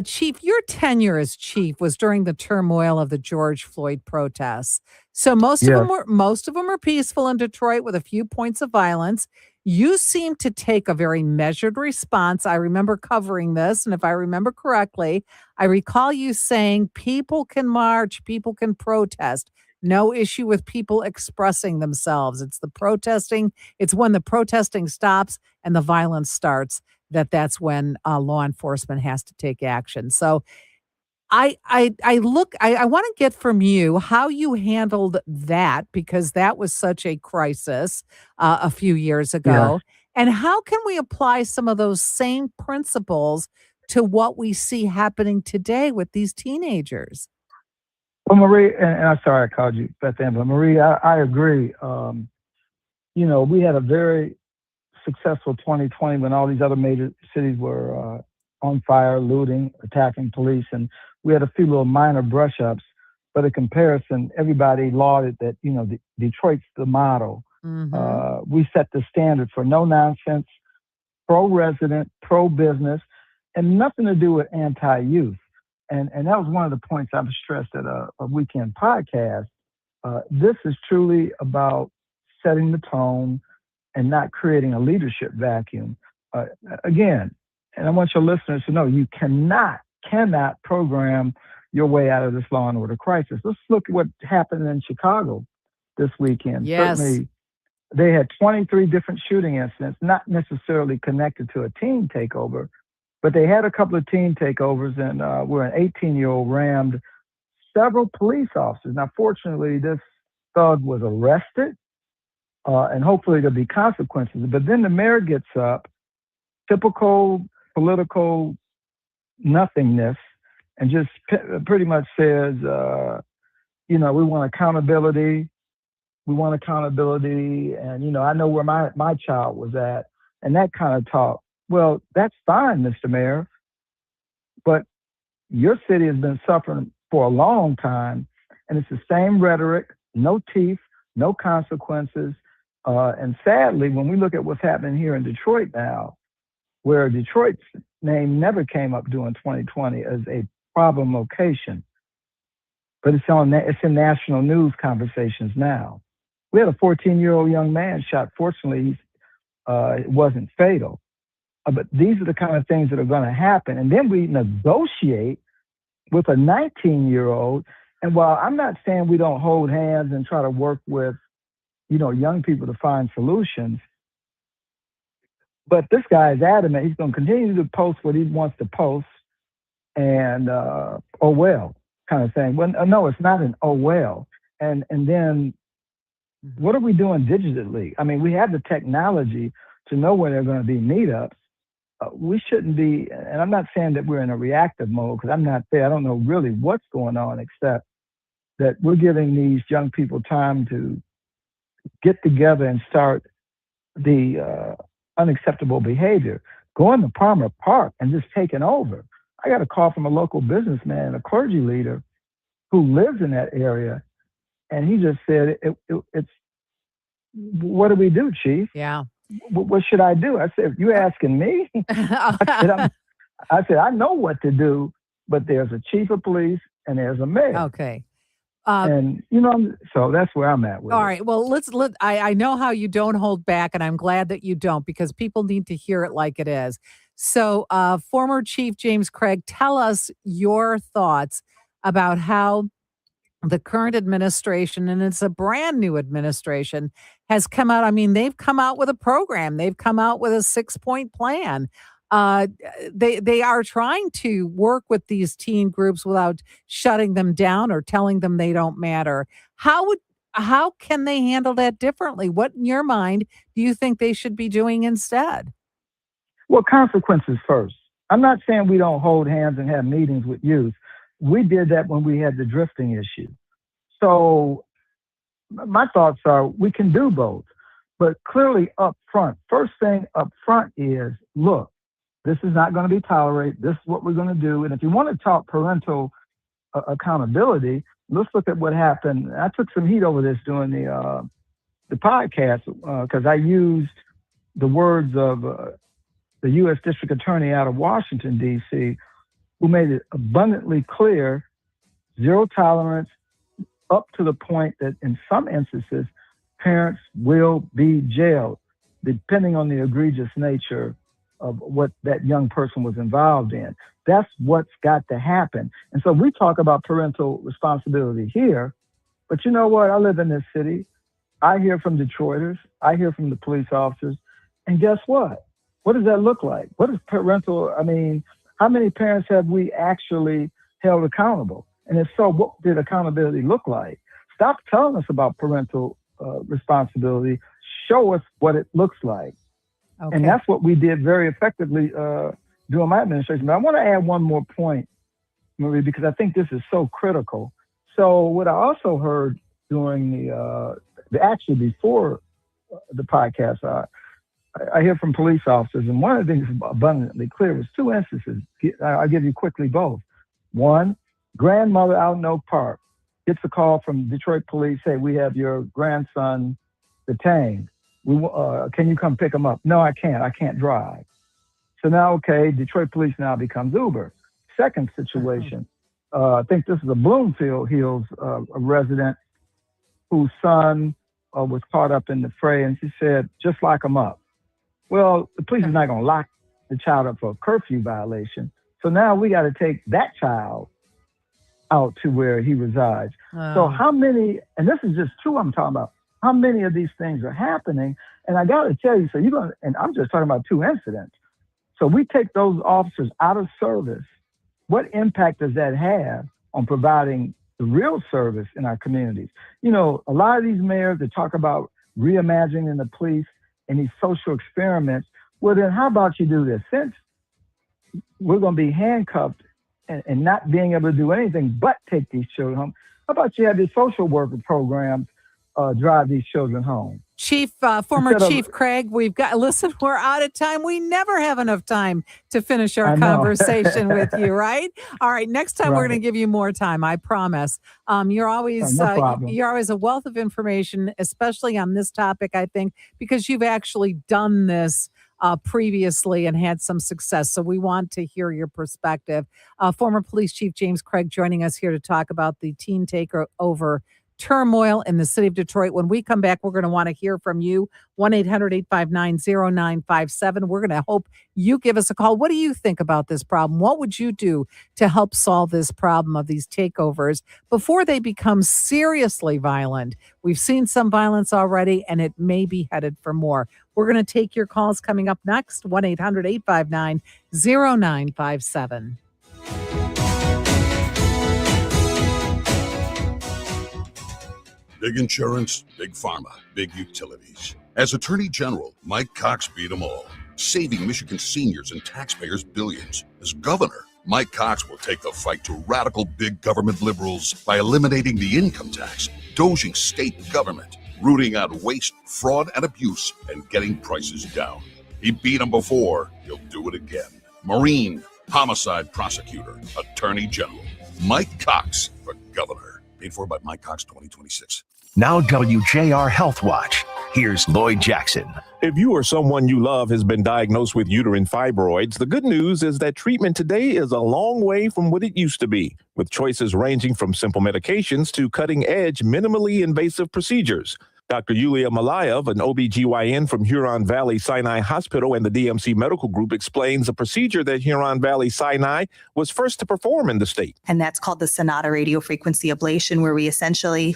Chief, your tenure as chief was during the turmoil of the George Floyd protests. So most of them are peaceful in Detroit with a few points of violence. You seem to take a very measured response. I remember covering this, and if I remember correctly, I recall you saying people can march, people can protest. No issue with people expressing themselves. It's the protesting. It's when the protesting stops and the violence starts that's when law enforcement has to take action. So I want to get from you how you handled that, because that was such a crisis a few years ago. Yeah. And how can we apply some of those same principles to what we see happening today with these teenagers?
Well, Marie, and I'm sorry I called you Beth Ann, but Marie, I agree. We had a very successful 2020 when all these other major cities were on fire, looting, attacking police, and we had a few little minor brush-ups. But in comparison, everybody lauded that, Detroit's the model. Mm-hmm. We set the standard for no nonsense, pro-resident, pro-business, and nothing to do with anti-youth. And that was one of the points I've stressed at a weekend podcast. This is truly about setting the tone and not creating a leadership vacuum. Again, and I want your listeners to know, you cannot program your way out of this law and order crisis. Let's look at what happened in Chicago this weekend.
Yes.
Certainly, they had 23 different shooting incidents, not necessarily connected to a teen takeover, but they had a couple of teen takeovers, and where an 18-year-old rammed several police officers. Now, fortunately, this thug was arrested, and hopefully there'll be consequences. But then the mayor gets up, typical political nothingness, and just pretty much says, we want accountability. We want accountability. And, I know where my child was at, and that kind of talk. Well, that's fine, Mr. Mayor, but your city has been suffering for a long time, and it's the same rhetoric, no teeth, no consequences. And sadly, when we look at what's happening here in Detroit now, where Detroit's name never came up during 2020 as a problem location, but it's in national news conversations now. We had a 14-year-old young man shot. Fortunately, it wasn't fatal. But these are the kind of things that are going to happen. And then we negotiate with a 19-year-old. And while I'm not saying we don't hold hands and try to work with, young people to find solutions, but this guy is adamant. He's going to continue to post what he wants to post. And, oh, well, kind of thing. Well, no, it's not an oh, well. And then what are we doing digitally? I mean, we have the technology to know where there are going to be meetups. We shouldn't be, and I'm not saying that we're in a reactive mode, because I'm not there. I don't know really what's going on, except that we're giving these young people time to get together and start the unacceptable behavior. Going to Palmer Park and just taking over. I got a call from a local businessman, a clergy leader who lives in that area. And he just said, it's, what do we do, Chief?
Yeah.
What should I do? I said, you asking me? I said, I know what to do, but there's a chief of police and there's a mayor.
Okay.
And, so that's where I'm at with
All
it.
right. Well, I know how you don't hold back, and I'm glad that you don't, because people need to hear it like it is. So, former Chief James Craig, tell us your thoughts about how the current administration, and it's a brand new administration, has come out. I mean, they've come out with a program. They've come out with a 6-point plan. They are trying to work with these teen groups without shutting them down or telling them they don't matter. How can they handle that differently? What, in your mind, do you think they should be doing instead?
Well, consequences first. I'm not saying we don't hold hands and have meetings with youth. We did that when we had the drifting issue. So my thoughts are we can do both, but clearly up front. First thing up front is, look, this is not going to be tolerated. This is what we're going to do. And if you want to talk parental accountability, let's look at what happened. I took some heat over this during the podcast because I used the words of the U.S. District Attorney out of Washington, D.C., who made it abundantly clear, zero tolerance, up to the point that in some instances, parents will be jailed, depending on the egregious nature of what that young person was involved in. That's what's got to happen. And so we talk about parental responsibility here, but you know what? I live in this city. I hear from Detroiters. I hear from the police officers. And guess what? What does that look like? What is parental? I mean, how many parents have we actually held accountable? And if so, what did accountability look like? Stop telling us about parental responsibility. Show us what it looks like. Okay. And that's what we did very effectively during my administration. But I want to add one more point, Marie, because I think this is so critical. So what I also heard during actually before the podcast, I hear from police officers, and one of the things abundantly clear was 2 instances. I'll give you quickly both. One, grandmother out in Oak Park gets a call from Detroit police, hey, we have your grandson detained. Can you come pick him up? No, I can't. I can't drive. So now, okay, Detroit police now becomes Uber. Second situation, I think this is a Bloomfield Hills a resident whose son was caught up in the fray, and she said, just lock him up. Well, the police is not going to lock the child up for a curfew violation. So now we got to take that child out to where he resides. So how many, and this is just 2 I'm talking about, how many of these things are happening? And I got to tell you, so you're going to, and I'm just talking about 2 incidents. So we take those officers out of service. What impact does that have on providing the real service in our communities? You know, a lot of these mayors that talk about reimagining the police and these social experiments, well, then how about you do this? Since we're going to be handcuffed and not being able to do anything but take these children home, how about you have these social worker programs drive these children home?
Former Chief Craig, listen, we're out of time. We never have enough time to finish our conversation with you, right? All right, next time we're going to give you more time, I promise. You're always a wealth of information, especially on this topic, I think, because you've actually done this previously and had some success. So we want to hear your perspective. Former Police Chief James Craig joining us here to talk about the teen takeover turmoil in the city of Detroit. When we come back, we're going to want to hear from you. 1-800-859-0957. We're going to hope you give us a call. What do you think about this problem? What would you do to help solve this problem of these takeovers before they become seriously violent? We've seen some violence already, and it may be headed for more. We're going to take your calls coming up next. 1-800-859-0957.
Big insurance, big pharma, big utilities. As Attorney General, Mike Cox beat them all, saving Michigan seniors and taxpayers billions. As governor, Mike Cox will take the fight to radical big government liberals by eliminating the income tax, doging state government, rooting out waste, fraud, and abuse, and getting prices down. He beat them before. He'll do it again. Marine, Homicide prosecutor, Attorney General, Mike Cox for governor. Paid for by Mike Cox 2026.
Now WJR Health Watch. Here's Lloyd Jackson.
If you or someone you love has been diagnosed with uterine fibroids, the good news is that treatment today is a long way from what it used to be, with choices ranging from simple medications to cutting-edge, minimally invasive procedures. Dr. Yulia Malayev, an OBGYN from Huron Valley Sinai Hospital and the DMC Medical Group, explains a procedure that Huron Valley Sinai was first to perform in the state.
And that's called the Sonata radiofrequency ablation, where we essentially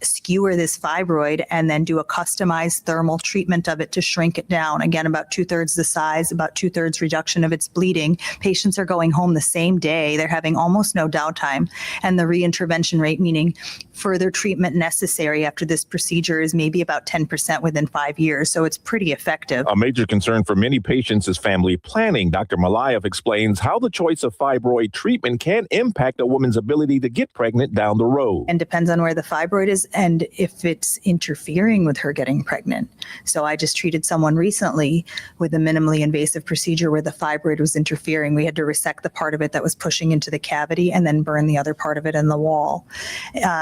skewer this fibroid and then do a customized thermal treatment of it to shrink it down. Again, about 2/3 the size, about 2/3 reduction of its bleeding. Patients are going home the same day. They're having almost no downtime. And the reintervention rate, meaning further treatment necessary after this procedure, is maybe about 10% within 5 years. So it's pretty effective.
A major concern for many patients is family planning. Dr. Malayev explains how the choice of fibroid treatment can impact a woman's ability to get pregnant down the road.
And depends on where the fibroid is and if it's interfering with her getting pregnant. So I just treated someone recently with a minimally invasive procedure where the fibroid was interfering. We had to resect the part of it that was pushing into the cavity and then burn the other part of it in the wall.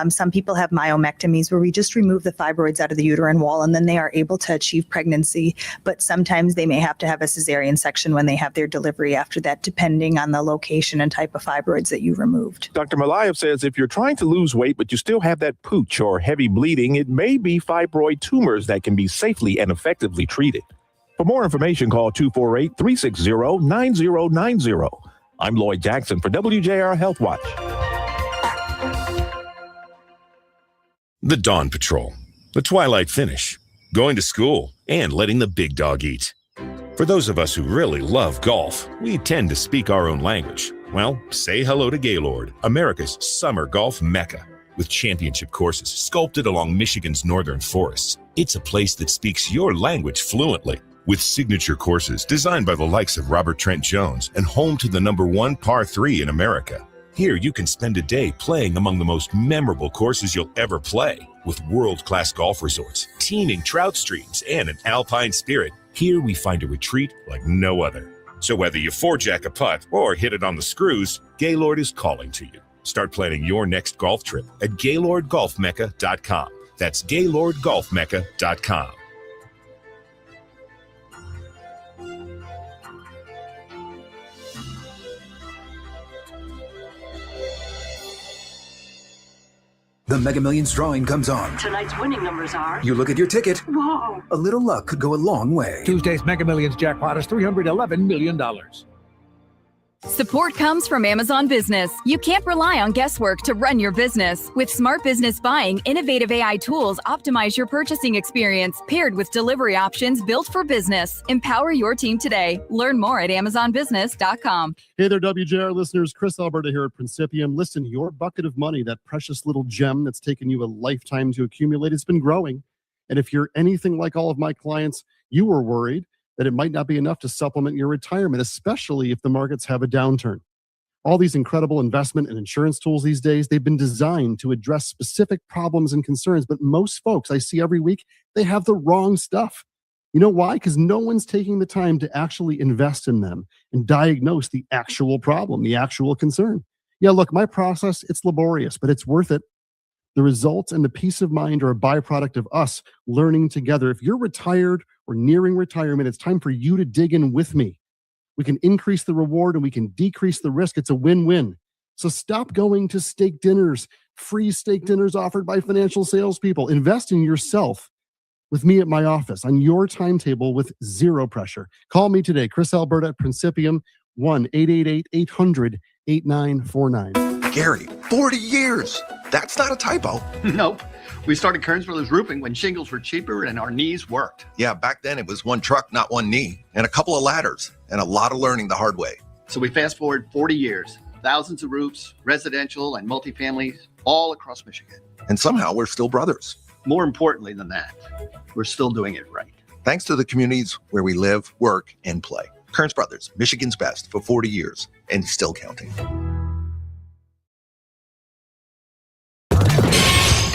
Some people have myomectomies where we just remove the fibroids out of the uterine wall and then they are able to achieve pregnancy. But sometimes they may have to have a cesarean section when they have their delivery after that, depending on the location and type of fibroids that you removed.
Dr. Malayev says if you're trying to lose weight but you still have that pooch or heavy bleeding, it may be fibroid tumors that can be safely and effectively treated. For more information, call 248-360-9090. I'm Lloyd Jackson for WJR Health Watch.
The Dawn Patrol, the twilight finish, going to school, and letting the big dog eat. For those of us who really love golf, we tend to speak our own language. Well, say hello to Gaylord, America's summer golf mecca. With championship courses sculpted along Michigan's northern forests, it's a place that speaks your language fluently. With signature courses designed by the likes of Robert Trent Jones and home to the #1 par 3 in America. Here you can spend a day playing among the most memorable courses you'll ever play. With world-class golf resorts, teeming trout streams, and an alpine spirit, here we find a retreat like no other. So whether you four-jack a putt or hit it on the screws, Gaylord is calling to you. Start planning your next golf trip at GaylordGolfMecca.com. That's GaylordGolfMecca.com.
The Mega Millions drawing comes on.
Tonight's winning numbers are...
You look at your ticket.
Whoa!
A little luck could go a long way.
Tuesday's Mega Millions jackpot is $311 million.
Support comes from Amazon Business. You can't rely on guesswork to run your business. With Smart Business Buying, innovative AI tools optimize your purchasing experience, paired with delivery options built for business. Empower your team today. Learn more at AmazonBusiness.com.
Hey there, WJR listeners. Chris Alberta here at Principium. Listen, your bucket of money, that precious little gem that's taken you a lifetime to accumulate, has been growing. And if you're anything like all of my clients, you were worried that it might not be enough to supplement your retirement, especially if the markets have a downturn. All these incredible investment and insurance tools these days, they've been designed to address specific problems and concerns, but most folks I see every week, they have the wrong stuff. You know why? Because no one's taking the time to actually invest in them and diagnose the actual problem, the actual concern. Yeah, look, my process, it's laborious, but it's worth it. The results and the peace of mind are a byproduct of us learning together. If you're retired or nearing retirement, it's time for you to dig in with me. We can increase the reward and we can decrease the risk. It's a win-win. So stop going to steak dinners, free steak dinners offered by financial salespeople. Invest in yourself with me at my office on your timetable with zero pressure. Call me today, Chris Alberta at Principium, 1-888-800-8949.
Gary, 40 years. That's not a typo.
Nope. We started Kearns Brothers Roofing when shingles were cheaper and our knees worked.
Yeah, back then it was one truck, not one knee, and a couple of ladders, and a lot of learning the hard way.
So we fast forward 40 years, thousands of roofs, residential and multifamily, all across Michigan.
And somehow we're still brothers.
More importantly than that, we're still doing it right.
Thanks to the communities where we live, work, and play. Kearns Brothers, Michigan's best for 40 years and still counting.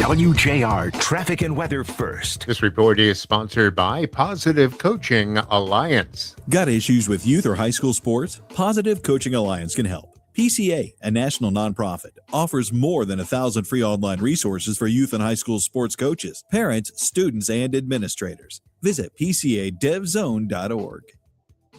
WJR Traffic and Weather First.
This report is sponsored by Positive Coaching Alliance.
Got issues with youth or high school sports? Positive Coaching Alliance can help. PCA, a national nonprofit, offers more than 1,000 free online resources for youth and high school sports coaches, parents, students, and administrators. Visit PCADevZone.org.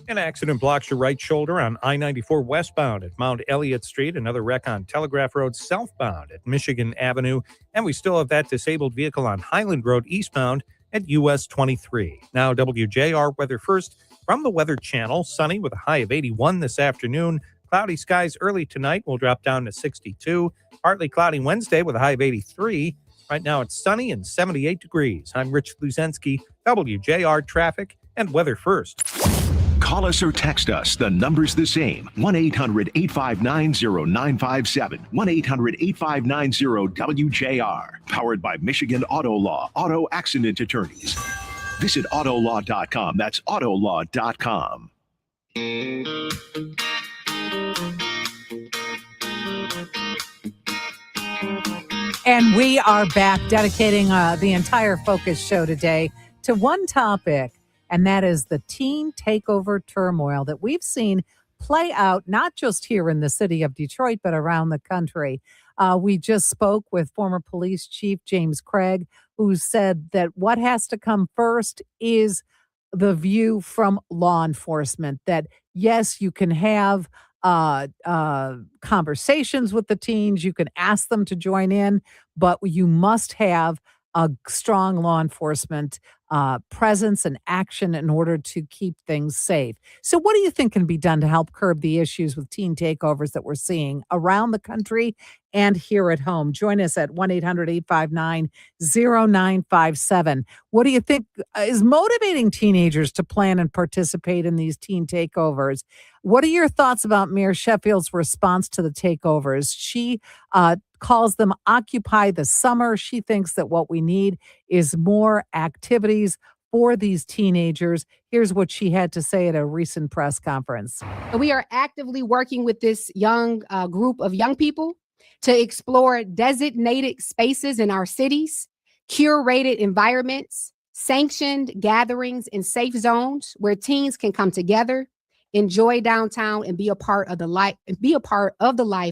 An accident blocks your right shoulder on I-94 westbound at Mount Elliott Street. Another wreck on Telegraph Road southbound at Michigan Avenue. And we still have that disabled vehicle on Highland Road eastbound at US 23. Now WJR Weather First from the Weather Channel. Sunny with a high of 81 this afternoon. Cloudy skies early tonight will drop down to 62. Partly cloudy Wednesday with a high of 83. Right now it's sunny and 78 degrees. I'm Rich Luzensky, WJR Traffic and Weather First.
Call us or text us. The number's the same. 1-800-859-0957. 1-800-859-WJR. Powered by Michigan Auto Law, Auto Accident Attorneys. Visit autolaw.com. That's autolaw.com.
And we are back dedicating the entire Focus show today to one topic, and that is the teen takeover turmoil that we've seen play out not just here in the city of Detroit, but around the country. We just spoke with former police chief James Craig, who said that what has to come first is the view from law enforcement that, yes, you can have conversations with the teens, you can ask them to join in, but you must have a strong law enforcement presence and action in order to keep things safe. So what do you think can be done to help curb the issues with teen takeovers that we're seeing around the country and here at home? Join us at 1-800-859-0957. What do you think is motivating teenagers to plan and participate in these teen takeovers? What are your thoughts about Mayor Sheffield's response to the takeovers? She calls them Occupy the Summer. She thinks that what we need is more activities for these teenagers. Here's what she had to say at a recent press conference.
We are actively working with this young group of young people to explore designated spaces in our cities, curated environments, sanctioned gatherings, and safe zones where teens can come together, enjoy downtown, and be a part of the life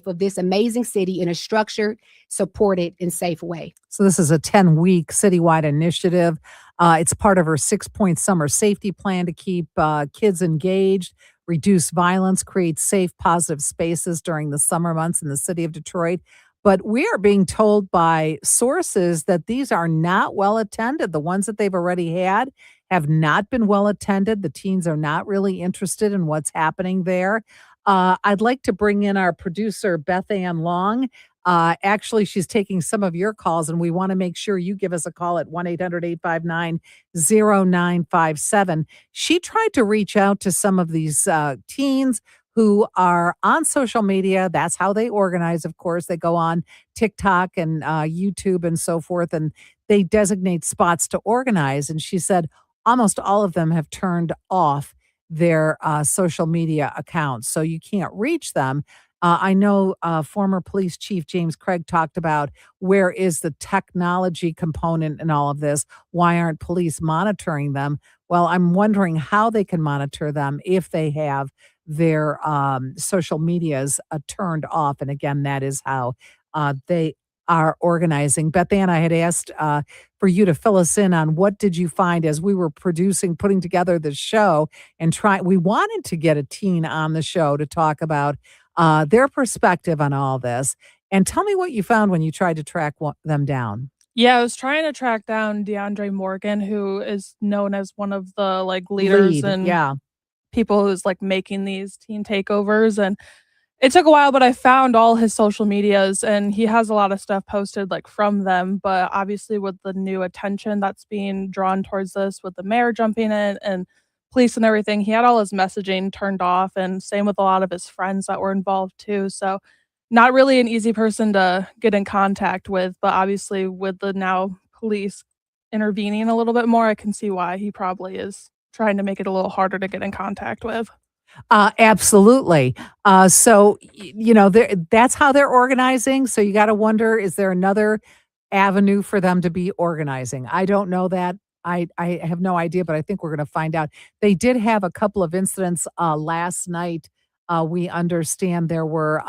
of this amazing city in a structured, supported, and safe way.
So this is a 10-week citywide initiative. It's part of her 6-point summer safety plan to keep kids engaged, reduce violence, create safe, positive spaces during the summer months in the city of Detroit. But we are being told by sources that these are not well attended. The ones that they've already had have not been well attended. The teens are not really interested in what's happening there. I'd like to bring in our producer, Beth Ann Long. Actually, she's taking some of your calls, and we want to make sure you give us a call at 1-800-859-0957. She tried to reach out to some of these teens who are on social media. That's how they organize, of course. They go on TikTok and YouTube and so forth, and they designate spots to organize. And she said almost all of them have turned off their social media accounts, so you can't reach them. I know former police chief James Craig talked about where is the technology component in all of this? Why aren't police monitoring them? Well, I'm wondering how they can monitor them if they have their social medias turned off. And again, that is how they are organizing. Beth Ann, I had asked for you to fill us in on what did you find as we were putting together the show and we wanted to get a teen on the show to talk about their perspective on all this. And tell me what you found when you tried to track them down.
Yeah, I was trying to track down DeAndre Morgan, who is known as one of the leaders and people who's making these teen takeovers. And it took a while, but I found all his social medias, and he has a lot of stuff posted from them. But obviously with the new attention that's being drawn towards this, with the mayor jumping in and police and everything, he had all his messaging turned off, and same with a lot of his friends that were involved too. So not really an easy person to get in contact with, but obviously with the now police intervening a little bit more, I can see why he probably is trying to make it a little harder to get in contact with.
Absolutely. So, that's how they're organizing. So you got to wonder, is there another avenue for them to be organizing. I don't know that. I have no idea, but I think we're going to find out. They did have a couple of incidents last night. We understand there were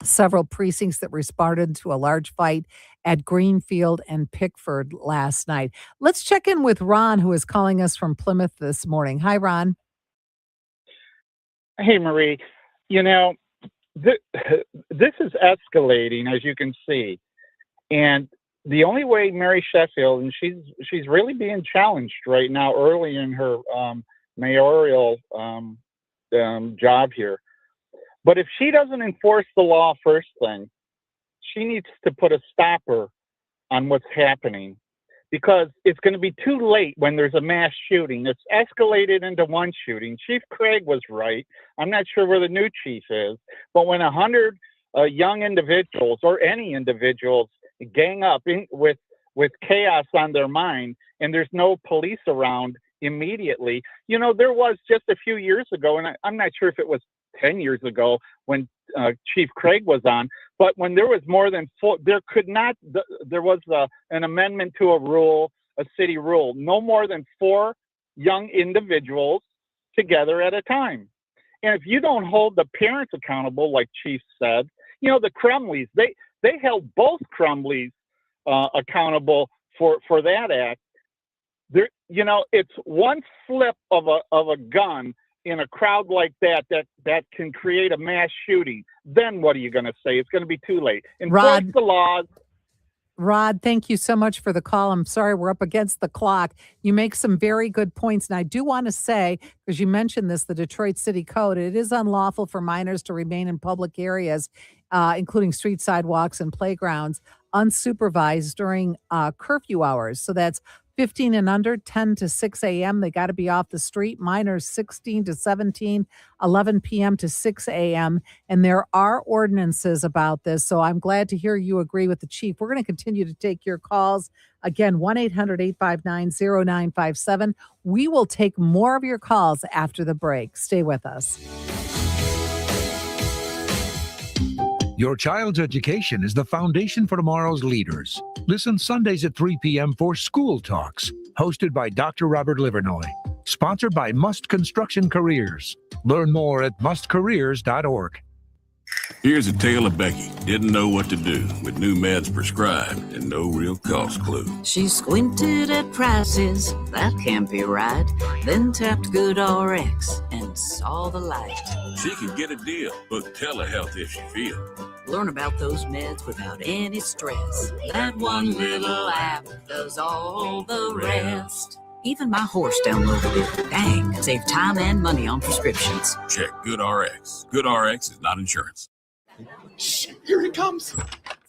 several precincts that responded to a large fight at Greenfield and Pickford last night. Let's check in with Ron, who is calling us from Plymouth this morning. Hi, Ron.
Hey, Marie. You know, this is escalating, as you can see. And the only way Mary Sheffield, and she's really being challenged right now early in her mayoral job here. But if she doesn't enforce the law first thing, she needs to put a stopper on what's happening, because it's going to be too late when there's a mass shooting. It's escalated into one shooting. Chief Craig was right. I'm not sure where the new chief is, but when 100 young individuals or any individuals gang up with chaos on their mind and there's no police around immediately, you know, there was just a few years ago, and I'm not sure if it was 10 years ago when Chief Craig was on, but when there was more than four, there was an amendment to a city rule, no more than 4 young individuals together at a time. And if you don't hold the parents accountable, like Chief said, you know, the Crumleys, they held both Crumleys accountable for that act. There, you know, it's one flip of a gun in a crowd like that can create a mass shooting. Then what are you going to say? It's going to be too late. Enforce the laws.
Rod, thank you so much for the call. I'm sorry we're up against the clock. You make some very good points. And I do want to say, because you mentioned this, the Detroit City Code, it is unlawful for minors to remain in public areas, including street sidewalks and playgrounds, unsupervised during curfew hours. So that's 15 and under, 10 to 6 a.m. They got to be off the street. Minors 16 to 17, 11 p.m. to 6 a.m. And there are ordinances about this. So I'm glad to hear you agree with the chief. We're going to continue to take your calls. Again, 1-800-859-0957. We will take more of your calls after the break. Stay with us.
Your child's education is the foundation for tomorrow's leaders. Listen Sundays at 3 p.m. for School Talks, hosted by Dr. Robert Livernoy. Sponsored by Must Construction Careers. Learn more at mustcareers.org.
Here's a tale of Becky. Didn't know what to do with new meds prescribed and no real cost clue.
She squinted at prices, that can't be right. Then tapped GoodRx and saw the light.
She could get a deal, book telehealth if she feels.
Learn about those meds without any stress. That one little app does all the rest. Even my horse downloaded it. Dang, save time and money on prescriptions.
Check GoodRx. GoodRx is not insurance.
Shh, here it comes.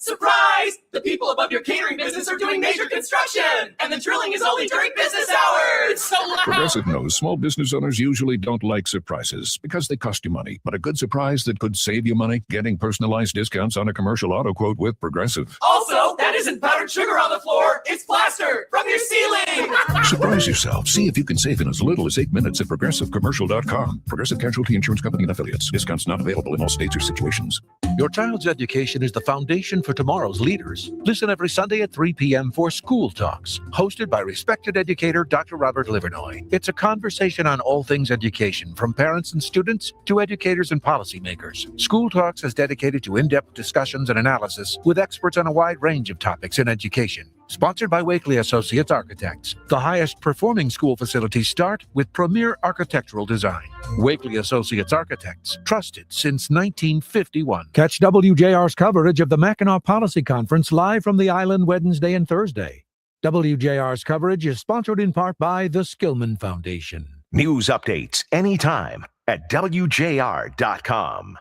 Surprise! The people above your catering business are doing major construction, and the drilling is only during business hours. It's so loud.
Progressive knows small business owners usually don't like surprises because they cost you money. But a good surprise that could save you money? Getting personalized discounts on a commercial auto quote with Progressive.
Also, that isn't powdered sugar on the floor. It's plaster from your ceiling.
Surprise yourself. See if you can save in as little as 8 minutes at progressivecommercial.com. Progressive Casualty Insurance Company and Affiliates. Discounts not available in all states or situations.
Your child's education is the foundation for tomorrow's leaders. Listen every Sunday at 3 p.m. for School Talks, hosted by respected educator Dr. Robert Livernoy. It's a conversation on all things education, from parents and students to educators and policymakers. School Talks is dedicated to in-depth discussions and analysis with experts on a wide range of topics in education. Sponsored by Wakely Associates Architects. The highest performing school facilities start with premier architectural design. Wakely Associates Architects, trusted since 1951. Catch WJR's coverage of the Mackinac Policy Conference live from the island Wednesday and Thursday. WJR's coverage is sponsored in part by the Skillman Foundation.
News updates anytime at WJR.com.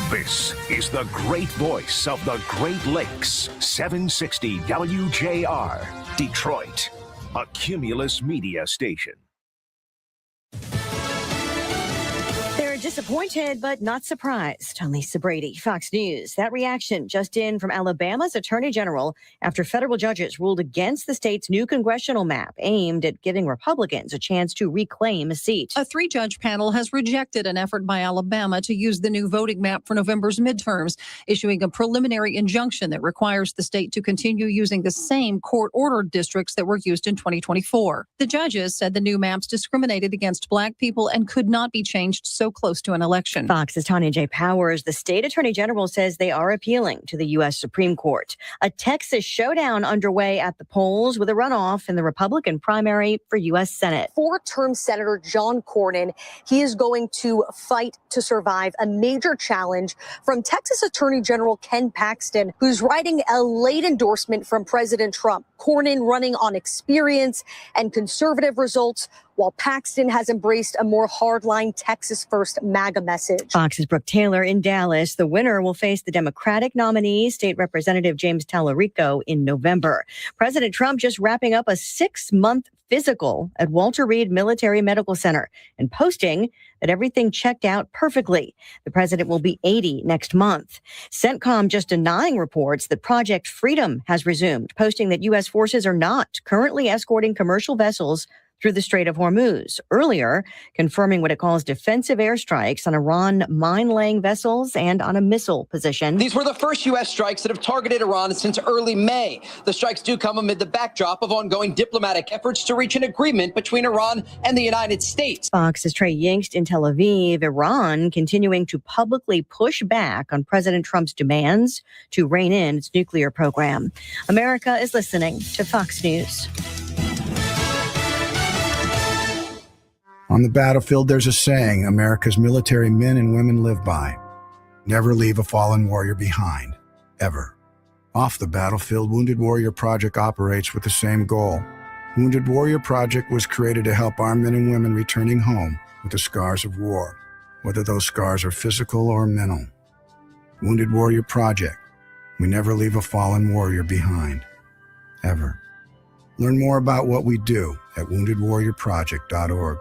This is the great voice of the Great Lakes, 760 WJR, Detroit, a Cumulus media station.
There are just
Disappointed, but not surprised. I'm Lisa Brady, Fox News. That reaction just in from Alabama's Attorney General after federal judges ruled against the state's new congressional map aimed at giving Republicans a chance to reclaim a seat.
A 3-judge panel has rejected an effort by Alabama to use the new voting map for November's midterms, issuing a preliminary injunction that requires the state to continue using the same court-ordered districts that were used in 2024. The judges said the new maps discriminated against Black people and could not be changed so close to an election.
Fox's Tanya J. Powers, the state attorney general, says they are appealing to the U.S. Supreme Court. A Texas showdown underway at the polls with a runoff in the Republican primary for U.S. Senate.
Four-term Senator John Cornyn, he is going to fight to survive a major challenge from Texas Attorney General Ken Paxton, who's writing a late endorsement from President Trump. Cornyn running on experience and conservative results, while Paxton has embraced a more hardline Texas First MAGA message.
Fox's Brooke Taylor in Dallas. The winner will face the Democratic nominee, State Representative James Tallarico, in November. President Trump just wrapping up a 6-month physical at Walter Reed Military Medical Center and posting that everything checked out perfectly. The president will be 80 next month. CENTCOM just denying reports that Project Freedom has resumed, posting that U.S. forces are not currently escorting commercial vessels through the Strait of Hormuz. Earlier, confirming what it calls defensive airstrikes on Iran mine-laying vessels and on a missile position.
These were the first U.S. strikes that have targeted Iran since early May. The strikes do come amid the backdrop of ongoing diplomatic efforts to reach an agreement between Iran and the United States.
Fox's Trey Yingst in Tel Aviv. Iran continuing to publicly push back on President Trump's demands to rein in its nuclear program. America is listening to Fox News.
On the battlefield, there's a saying America's military men and women live by. Never leave a fallen warrior behind, ever. Off the battlefield, Wounded Warrior Project operates with the same goal. Wounded Warrior Project was created to help our men and women returning home with the scars of war, whether those scars are physical or mental. Wounded Warrior Project. We never leave a fallen warrior behind, ever. Learn more about what we do at woundedwarriorproject.org.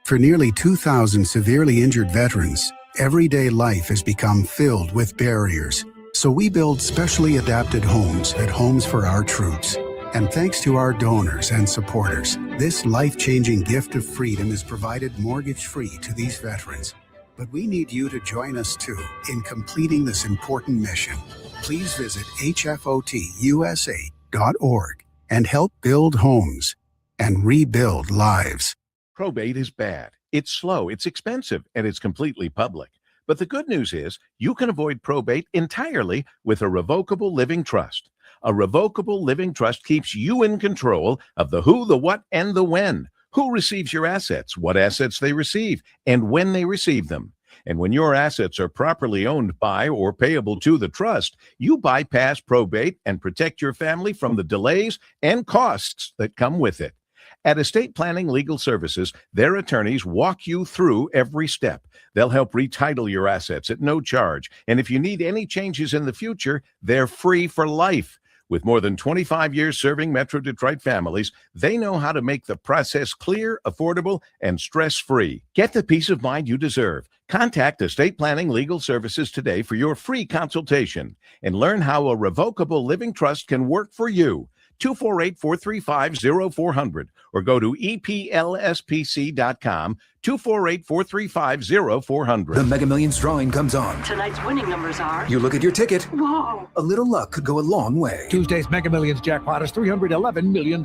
For nearly 2,000 severely injured veterans, everyday life has become filled with barriers. So we build specially adapted homes at Homes for Our Troops. And thanks to our donors and supporters, this life-changing gift of freedom is provided mortgage-free to these veterans. But we need you to join us too in completing this important mission. Please visit hfotusa.org and help build homes and rebuild lives.
Probate is bad. It's slow, it's expensive, and it's completely public. But the good news is you can avoid probate entirely with a revocable living trust. A revocable living trust keeps you in control of the who, the what, and the when. Who receives your assets, what assets they receive, and when they receive them. And when your assets are properly owned by or payable to the trust, you bypass probate and protect your family from the delays and costs that come with it. At Estate Planning Legal Services, their attorneys walk you through every step. They'll help retitle your assets at no charge. And if you need any changes in the future, they're free for life. With more than 25 years serving Metro Detroit families, they know how to make the process clear, affordable, and stress-free. Get the peace of mind you deserve. Contact Estate Planning Legal Services today for your free consultation and learn how a revocable living trust can work for you. 248-435-0400 or go to eplspc.com, 248-435-0400.
The Mega Millions drawing comes on.
Tonight's winning numbers are...
You look at your ticket.
Whoa!
A little luck could go a long way.
Tuesday's Mega Millions jackpot is $311 million.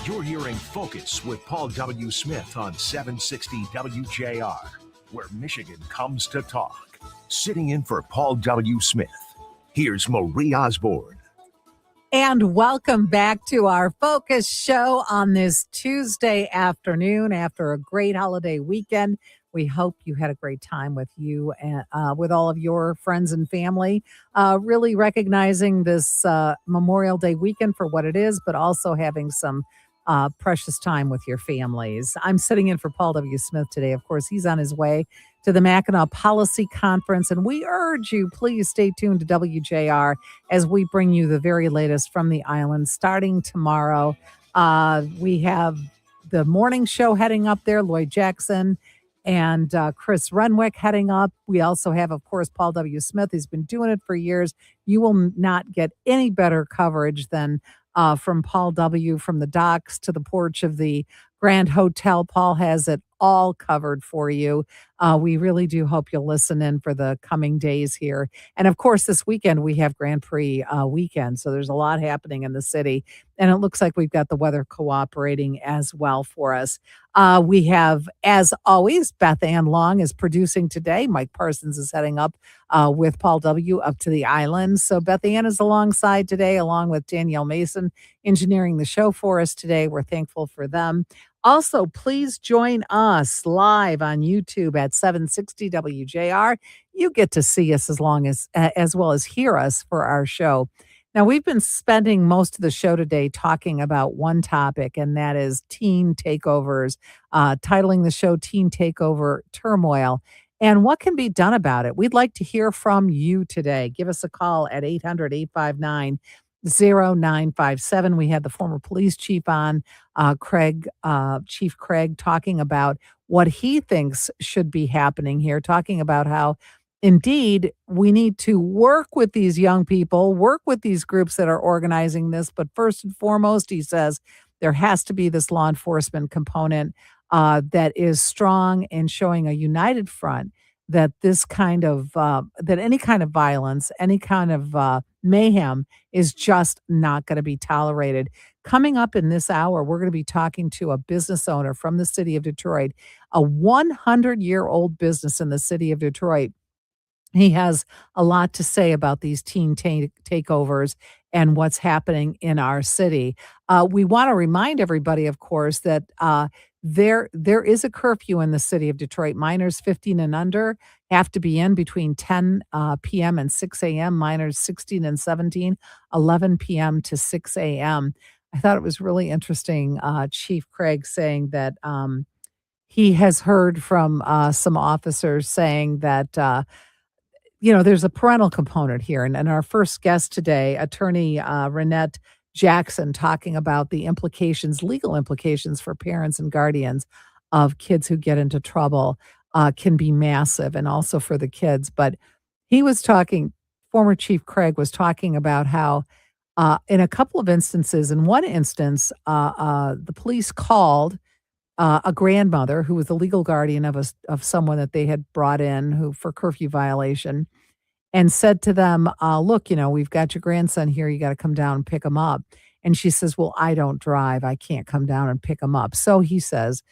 You're hearing Focus with Paul W. Smith on 760 WJR, where Michigan comes to talk. Sitting in for Paul W. Smith, here's Marie Osborne.
And welcome back to our Focus show on this Tuesday afternoon after a great holiday weekend. We hope you had a great time with you and with all of your friends and family, really recognizing this Memorial Day weekend for what it is, but also having some precious time with your families. I'm sitting in for Paul W. Smith today. Of course, he's on his way to the Mackinac Policy Conference. And we urge you, please stay tuned to WJR as we bring you the very latest from the island starting tomorrow. We have the morning show heading up there, Lloyd Jackson and Chris Renwick heading up. We also have, of course, Paul W. Smith. He's been doing it for years. You will not get any better coverage than from Paul W., from the docks to the porch of the Grand Hotel. Paul has it all covered for you. We really do hope you'll listen in for the coming days here. And of course, this weekend we have Grand Prix weekend. So there's a lot happening in the city. And it looks like we've got the weather cooperating as well for us. We have, as always, Beth Ann Long is producing today. Mike Parsons is heading up with Paul W. up to the island. So Beth Ann is alongside today, along with Danielle Mason, engineering the show for us today. We're thankful for them. Also, please join us live on YouTube at 760 WJR. You get to see us as well as hear us for our show. Now, we've been spending most of the show today talking about one topic, and that is teen takeovers, titling the show Teen Takeover Turmoil, and what can be done about it. We'd like to hear from you today. Give us a call at 800-859-0957. We had the former police chief on, Chief Craig, talking about what he thinks should be happening here, talking about how indeed we need to work with these young people, work with these groups that are organizing this. But first and foremost, he says there has to be this law enforcement component that is strong and showing a united front, that this kind of that any kind of violence, any kind of mayhem is just not going to be tolerated. Coming up in this hour, we're going to be talking to a business owner from the city of Detroit, a 100-year-old business in the city of Detroit. He has a lot to say about these teen takeovers and what's happening in our city. We want to remind everybody, of course, that there is a curfew in the city of Detroit. Minors 15 and under have to be in between 10 p.m. and 6 a.m. Minors 16 and 17, 11 p.m. to 6 a.m. I thought it was really interesting, Chief Craig saying that he has heard from some officers saying that there's a parental component here. And our first guest today, attorney Renette Jackson, talking about the legal implications for parents and guardians of kids who get into trouble can be massive, and also for the kids. But former Chief Craig was talking about how in a couple of instances, in one instance, the police called a grandmother who was the legal guardian of someone that they had brought in for curfew violation, and said to them, look, we've got your grandson here. You got to come down and pick him up. And she says, well, I don't drive. I can't come down and pick him up. So he says,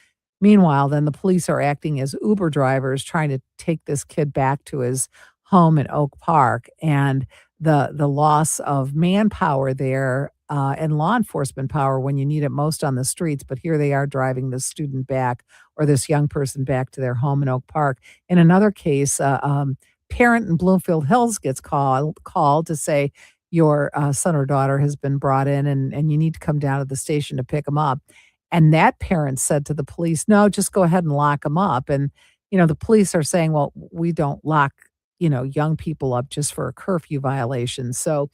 meanwhile, then the police are acting as Uber drivers, trying to take this kid back to his home in Oak Park. And the loss of manpower there and law enforcement power when you need it most on the streets. But here they are driving this student back, or this young person back, to their home in Oak Park. In another case, parent in Bloomfield Hills gets called to say your son or daughter has been brought in and you need to come down to the station to pick them up. And that parent said to the police, no, just go ahead and lock them up. And, the police are saying, well, we don't lock, young people up just for a curfew violation. So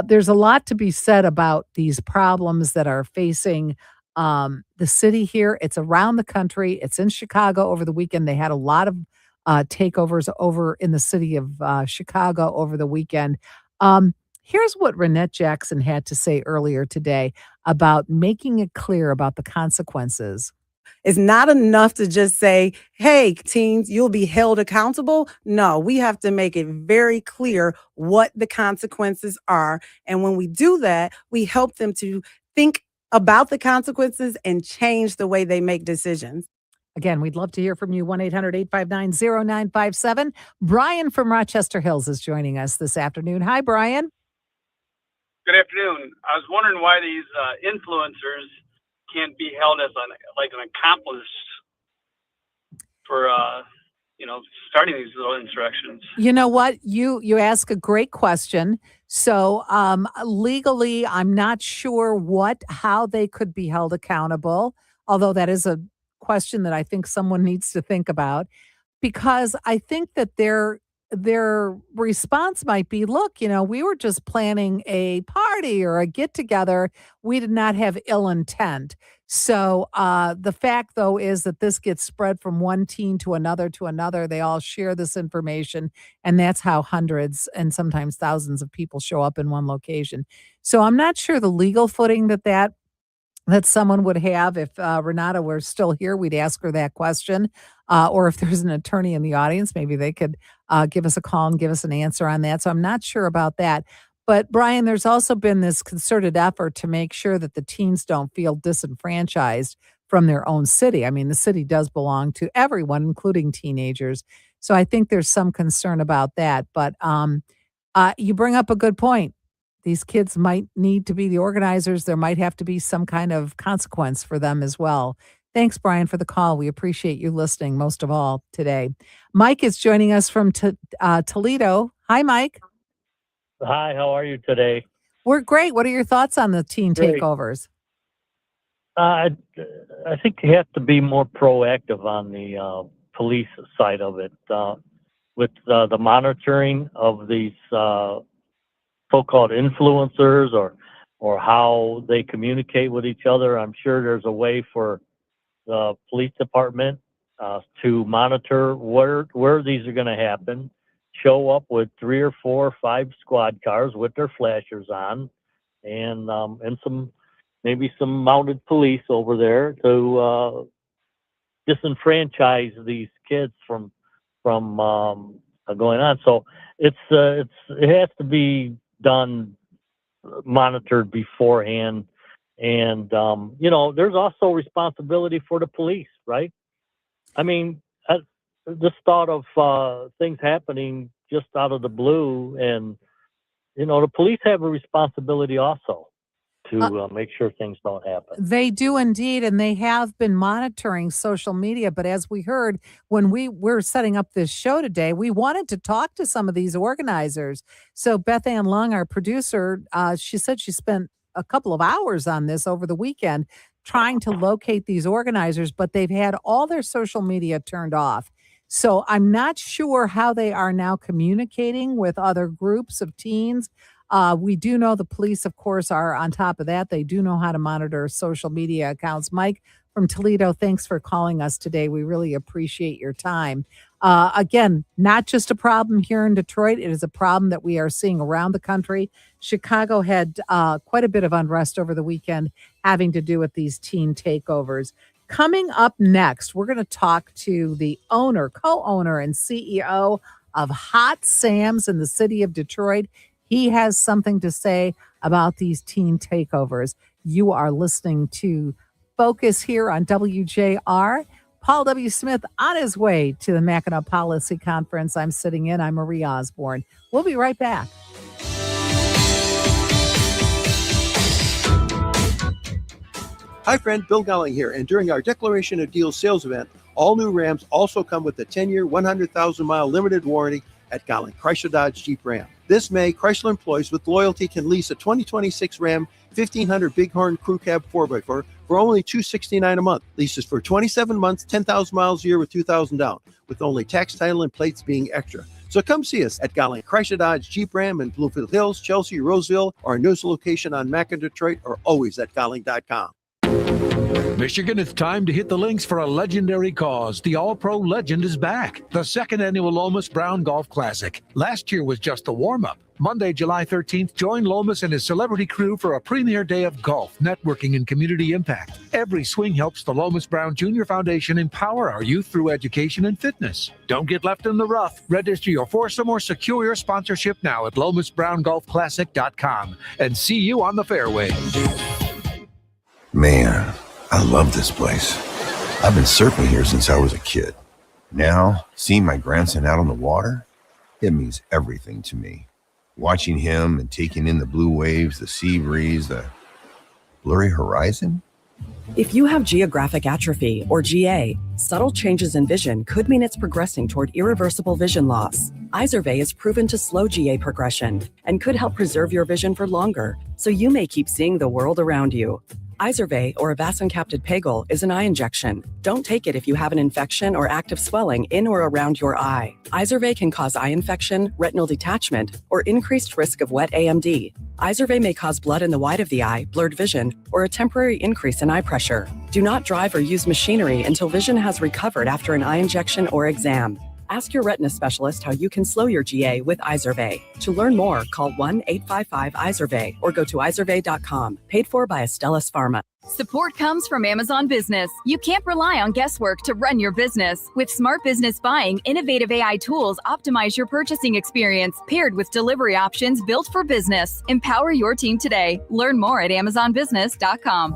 there's a lot to be said about these problems that are facing the city here. It's around the country. It's in Chicago over the weekend. They had a lot of takeovers over in the city of Chicago over the weekend. Here's what Renette Jackson had to say earlier today about making it clear about the consequences.
It's not enough to just say, hey, teens, you'll be held accountable. No, we have to make it very clear what the consequences are. And when we do that, we help them to think about the consequences and change the way they make decisions.
Again, we'd love to hear from you. 1-800-859-0957. Brian from Rochester Hills is joining us this afternoon. Hi, Brian.
Good afternoon. I was wondering why these influencers can't be held as an accomplice for starting these little insurrections.
You know what? You ask a great question. So legally, I'm not sure how they could be held accountable, although that is a question that I think someone needs to think about. because I think that their response might be, look, we were just planning a party or a get together. We did not have ill intent. So the fact, though, is that this gets spread from one teen to another to another. They all share this information, and that's how hundreds and sometimes thousands of people show up in one location. So I'm not sure the legal footing that someone would have. If Renata were still here, we'd ask her that question. Or if there's an attorney in the audience, maybe they could give us a call and give us an answer on that. So I'm not sure about that. But Brian, there's also been this concerted effort to make sure that the teens don't feel disenfranchised from their own city. I mean, the city does belong to everyone, including teenagers. So I think there's some concern about that. But you bring up a good point. These kids might need to be the organizers. There might have to be some kind of consequence for them as well. Thanks, Brian, for the call. We appreciate you listening most of all today. Mike is joining us from Toledo. Hi, Mike.
Hi, how are you today?
We're great. What are your thoughts on the teen
Great.
takeovers?
I think you have to be more proactive on the police side of it with the monitoring of these so-called influencers or how they communicate with each other. I'm sure there's a way for the police department to monitor where these are going to happen, show up with 3 or 4 or 5 squad cars with their flashers on, and maybe some mounted police over there to disenfranchise these kids from going on. So it has to be done, monitored beforehand. And, there's also responsibility for the police, right? I mean, this thought of things happening just out of the blue, and, the police have a responsibility also to make sure things don't happen.
They do indeed, and they have been monitoring social media. But as we heard, when we were setting up this show today, we wanted to talk to some of these organizers. So Beth Ann Lung, our producer, she said she spent a couple of hours on this over the weekend trying to locate these organizers, but they've had all their social media turned off. So I'm not sure how they are now communicating with other groups of teens. We do know the police, of course, are on top of that. They do know how to monitor social media accounts. Mike from Toledo, thanks for calling us today. We really appreciate your time. Again, not just a problem here in Detroit. It is a problem that we are seeing around the country. Chicago had quite a bit of unrest over the weekend having to do with these teen takeovers. Coming up next, we're going to talk to the co-owner and CEO of Hot Sam's in the city of Detroit. He has something to say about these teen takeovers. You are listening to Focus here on WJR. Paul W. Smith on his way to the Mackinac Policy Conference. I'm sitting in. I'm Marie Osborne. We'll be right back.
Hi, friend. Bill Golling here. And during our Declaration of Deals sales event, all new Rams also come with a 10-year, 100,000-mile limited warranty at Golling Chrysler Dodge Jeep Ram. This May, Chrysler employees with loyalty can lease a 2026 Ram 1500 Bighorn Crew Cab 4x4 for only $269 a month. Leases for 27 months, 10,000 miles a year with $2,000 down, with only tax, title, and plates being extra. So come see us at Golling Chrysler Dodge Jeep Ram in Bloomfield Hills, Chelsea, Roseville, or our newest location on Mac in Detroit, or always at Golling.com.
Michigan, it's time to hit the links for a legendary cause. The All-Pro Legend is back. The second annual Lomas Brown Golf Classic. Last year was just a warm-up. Monday, July 13th, join Lomas and his celebrity crew for a premier day of golf, networking, and community impact. Every swing helps the Lomas Brown Jr. Foundation empower our youth through education and fitness. Don't get left in the rough. Register your foursome or secure your sponsorship now at LomasBrownGolfClassic.com. And see you on the fairway.
Man, I love this place. I've been surfing here since I was a kid. Now, seeing my grandson out on the water, it means everything to me. Watching him and taking in the blue waves, the sea breeze, the blurry horizon.
If you have geographic atrophy, or GA, subtle changes in vision could mean it's progressing toward irreversible vision loss. Izervay is proven to slow GA progression and could help preserve your vision for longer, so you may keep seeing the world around you. Izervay, or avacincaptad pegol, is an eye injection. Don't take it if you have an infection or active swelling in or around your eye. Izervay can cause eye infection, retinal detachment, or increased risk of wet AMD. Izervay may cause blood in the white of the eye, blurred vision, or a temporary increase in eye pressure. Do not drive or use machinery until vision has recovered after an eye injection or exam. Ask your retina specialist how you can slow your GA with Izervay. To learn more, call 1-855-IZERVAY or go to izervay.com. Paid for by Astellas Pharma.
Support comes from Amazon Business. You can't rely on guesswork to run your business. With Smart Business Buying, innovative AI tools optimize your purchasing experience, paired with delivery options built for business. Empower your team today. Learn more at amazonbusiness.com.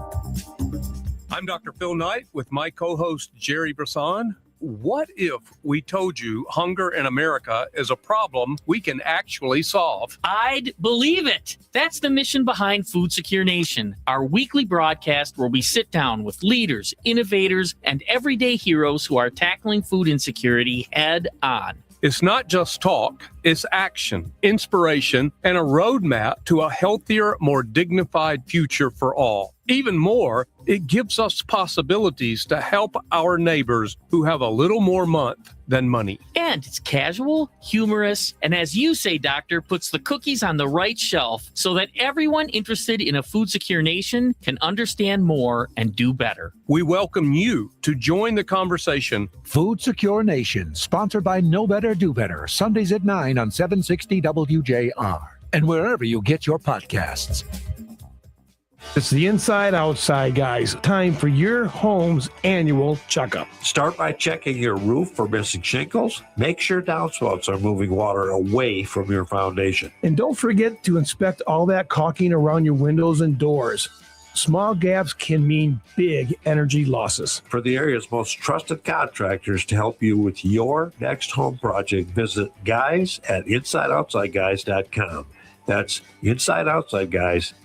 I'm Dr. Phil Knight with my co-host Jerry Brisson. What if we told you hunger in America is a problem we can actually solve?
I'd believe it. That's the mission behind Food Secure Nation, our weekly broadcast where we sit down with leaders, innovators, and everyday heroes who are tackling food insecurity head on.
It's not just talk, it's action, inspiration, and a roadmap to a healthier, more dignified future for all. Even more, it gives us possibilities to help our neighbors who have a little more month than money.
And it's casual, humorous, and as you say, Doctor, puts the cookies on the right shelf so that everyone interested in a food secure nation can understand more and do better.
We welcome you to join the conversation.
Food Secure Nation, sponsored by Know Better, Do Better, Sundays at 9 on 760 WJR, and wherever you get your podcasts.
It's the Inside Outside Guys. Time for your home's annual checkup.
Start by checking your roof for missing shingles. Make sure downspouts are moving water away from your foundation.
And don't forget to inspect all that caulking around your windows and doors. Small gaps can mean big energy losses.
For the area's most trusted contractors to help you with your next home project, visit guys at InsideOutsideGuys.com. That's InsideOutsideGuys.com.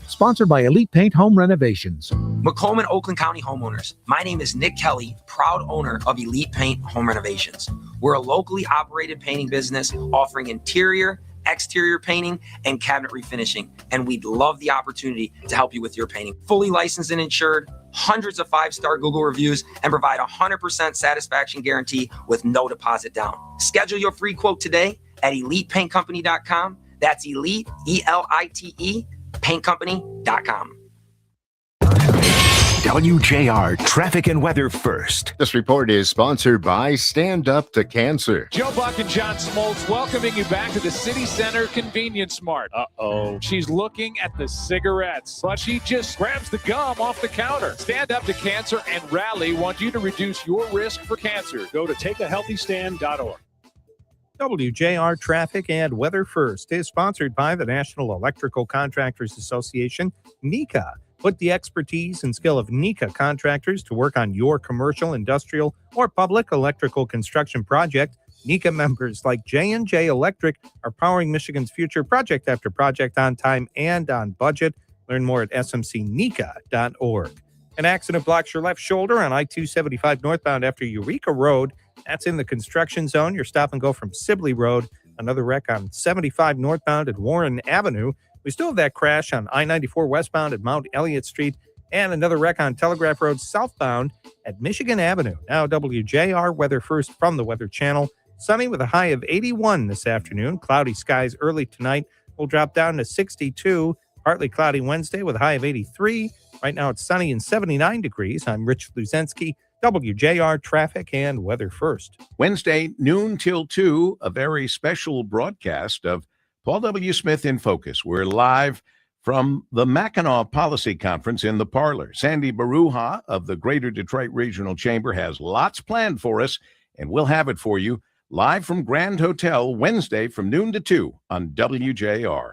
Sponsored by Elite Paint Home Renovations.
Macomb and Oakland County homeowners, my name is Nick Kelly, proud owner of Elite Paint Home Renovations. We're a locally operated painting business offering interior, exterior painting, and cabinet refinishing, and we'd love the opportunity to help you with your painting. Fully licensed and insured, hundreds of 5-star Google reviews, and provide a 100% satisfaction guarantee with no deposit down. Schedule your free quote today at ElitePaintCompany.com. That's Elite, E-L-I-T-E, paintcompany.com.
WJR Traffic and Weather First.
This report is sponsored by Stand Up to Cancer.
Joe Buck and John Smoltz welcoming you back to the City Center Convenience Mart. Uh-oh. She's looking at the cigarettes, but she just grabs the gum off the counter. Stand Up to Cancer and Rally want you to reduce your risk for cancer. Go to takeahealthystand.org.
WJR Traffic and Weather First is sponsored by the National Electrical Contractors Association, NECA. Put the expertise and skill of NECA contractors to work on your commercial, industrial, or public electrical construction project. NECA members like J&J Electric are powering Michigan's future project after project on time and on budget. Learn more at smcneca.org. An accident blocks your left shoulder on I-275 northbound after Eureka Road. That's in the construction zone. Your stop and go from Sibley Road. Another wreck on 75 northbound at Warren Avenue. We still have that crash on I-94 westbound at Mount Elliott Street. And another wreck on Telegraph Road southbound at Michigan Avenue. Now WJR Weather First from the Weather Channel. Sunny with a high of 81 this afternoon. Cloudy skies early tonight. Will drop down to 62. Partly cloudy Wednesday with a high of 83. Right now it's sunny and 79 degrees. I'm Rich Luzensky. WJR Traffic and Weather First.
Wednesday, noon till 2, a very special broadcast of Paul W. Smith in Focus. We're live from the Mackinac Policy Conference in the parlor. Sandy Baruja of the Greater Detroit Regional Chamber has lots planned for us, and we'll have it for you live from Grand Hotel Wednesday from noon to 2 on WJR.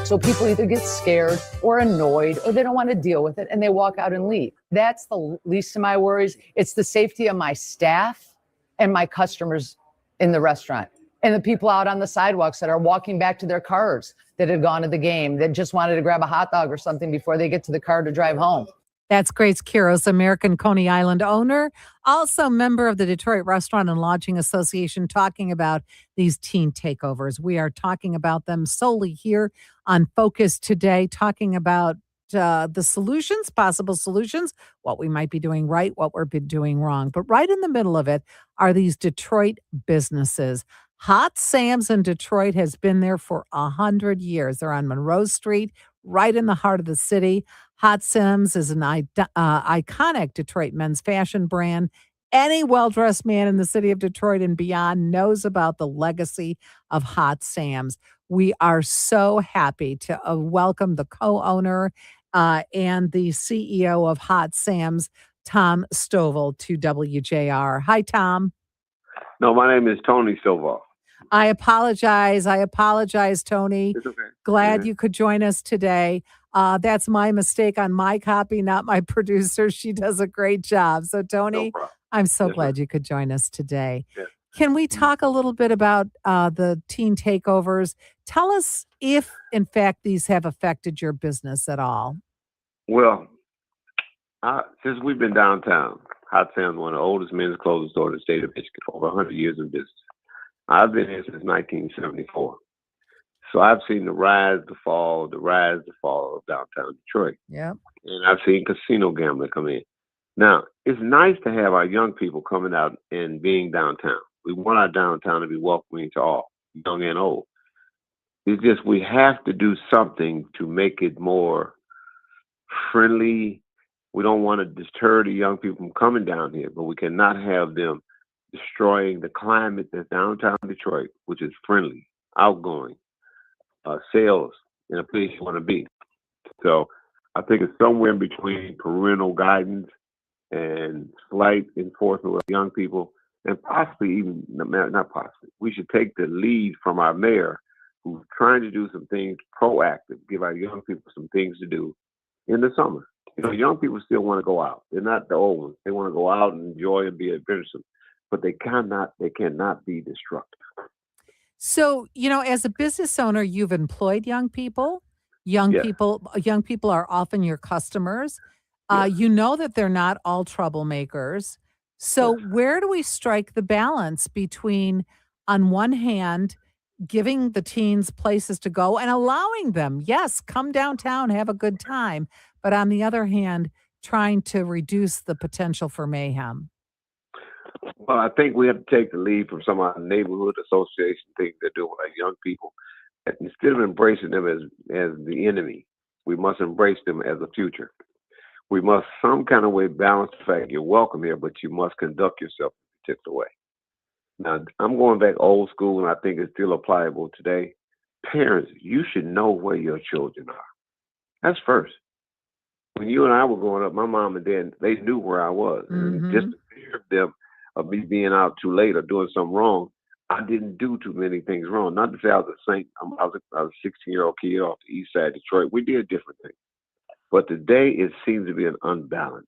So people either get scared or annoyed or they don't want to deal with it and they walk out and leave. That's the least of my worries. It's the safety of my staff and my customers in the restaurant and the people out on the sidewalks that are walking back to their cars that had gone to the game, that just wanted to grab a hot dog or something before they get to the car to drive home.
That's Grace Quiros, American Coney Island owner, also member of the Detroit Restaurant and Lodging Association, talking about these teen takeovers. We are talking about them solely here on Focus today, talking about the solutions, possible solutions, what we might be doing right, what we're doing wrong. But right in the middle of it are these Detroit businesses. Hot Sam's in Detroit has been there for 100 years. They're on Monroe Street, right in the heart of the city. Hot Sam's is an iconic Detroit men's fashion brand. Any well-dressed man in the city of Detroit and beyond knows about the legacy of Hot Sam's. We are so happy to welcome the co-owner and the CEO of Hot Sam's, Tom Stovall, to WJR. Hi, Tom.
No, my name is Tony Stovall.
I apologize, Tony.
It's okay.
Glad you could join us today. That's my mistake on my copy, not my producer. She does a great job. So, Tony, I'm so glad you could join us today.
Yes.
Can we talk a little bit about the teen takeovers? Tell us if, in fact, these have affected your business at all.
Well, since we've been downtown, Hot Sam's one of the oldest men's clothing stores in the state of Michigan for over 100 years in business. I've been here since 1974. So I've seen the rise, the fall of downtown Detroit.
Yeah.
And I've seen casino gambling come in. Now, it's nice to have our young people coming out and being downtown. We want our downtown to be welcoming to all, young and old. It's just we have to do something to make it more friendly. We don't want to deter the young people from coming down here, but we cannot have them destroying the climate that's downtown Detroit, which is friendly, outgoing, sales in a place you want to be. So I think it's somewhere in between parental guidance and slight enforcement with young people, and possibly even, not possibly, we should take the lead from our mayor, who's trying to do some things proactive, give our young people some things to do in the summer. You know, young people still want to go out. They're not the old ones. They want to go out and enjoy and be adventuresome, but they cannot be destructive.
So, as a business owner, you've employed young people. Young people are often your customers. You know that they're not all troublemakers. So where do we strike the balance between, on one hand, giving the teens places to go and allowing them, yes, come downtown, have a good time, but on the other hand, trying to reduce the potential for mayhem?
Well, I think we have to take the lead from some of our neighborhood association things they're doing with our young people. And instead of embracing them as the enemy, we must embrace them as a future. We must some kind of way balance the fact you're welcome here, but you must conduct yourself a particular way. Now, I'm going back old school, and I think it's still applicable today. Parents, you should know where your children are. That's first. When you and I were growing up, my mom and dad, they knew where I was. And just the fear of them, of me being out too late or doing something wrong, I didn't do too many things wrong. Not to say I was a saint. I was a 16-year-old kid off the east side of Detroit. We did different things. But today, it seems to be an unbalance.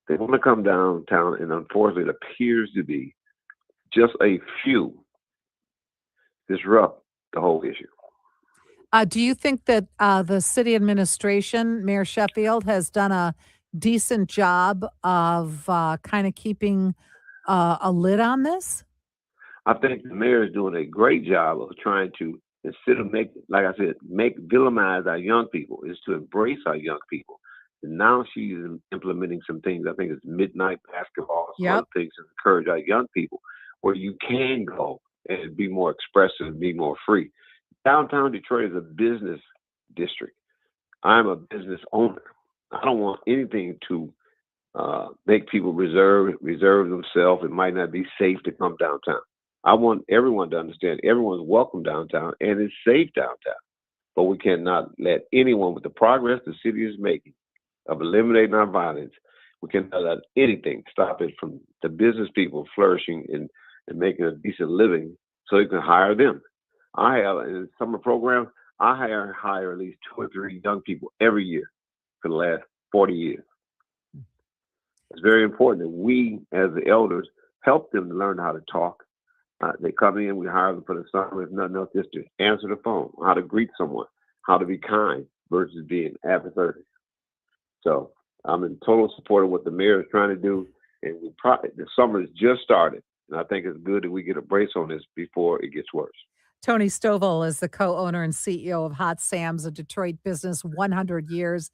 They want to come downtown, and unfortunately, it appears to be just a few disrupt the whole issue.
Do you think that the city administration, Mayor Sheffield, has done a decent job of kind of keeping a lid on this?
I think the mayor is doing a great job of trying to, instead of villainize our young people, is to embrace our young people. And now she's implementing some things. I think it's midnight basketball, some other things to encourage our young people where you can go and be more expressive and be more free. Downtown Detroit is a business district. I'm a business owner. I don't want anything to make people reserve themselves. It might not be safe to come downtown. I want everyone to understand everyone's welcome downtown and it's safe downtown. But we cannot let anyone, with the progress the city is making of eliminating our violence, we cannot let anything stop it from the business people flourishing and making a decent living so you can hire them. I have, in the summer program, I hire at least 2 or 3 young people every year for the last 40 years. It's very important that we, as the elders, help them to learn how to talk. They come in, we hire them for the summer, if nothing else, just to answer the phone, how to greet someone, how to be kind versus being adversarial. So I'm in total support of what the mayor is trying to do, and the summer has just started, and I think it's good that we get a brace on this before it gets worse.
Tony Stovall is the co-owner and CEO of Hot Sam's, a Detroit business, 100 years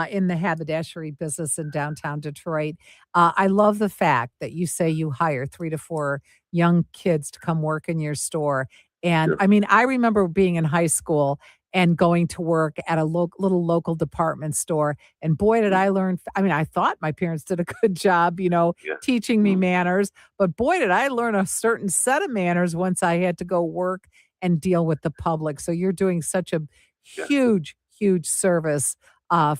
in the haberdashery business in downtown Detroit. I love the fact that you say you hire 3 to 4 young kids to come work in your store. And
Sure.
I mean, I remember being in high school and going to work at a little local department store. And boy, did I learn. I mean, I thought my parents did a good job,
Yeah.
teaching me manners. But boy, did I learn a certain set of manners once I had to go work and deal with the public. So you're doing such a huge, huge service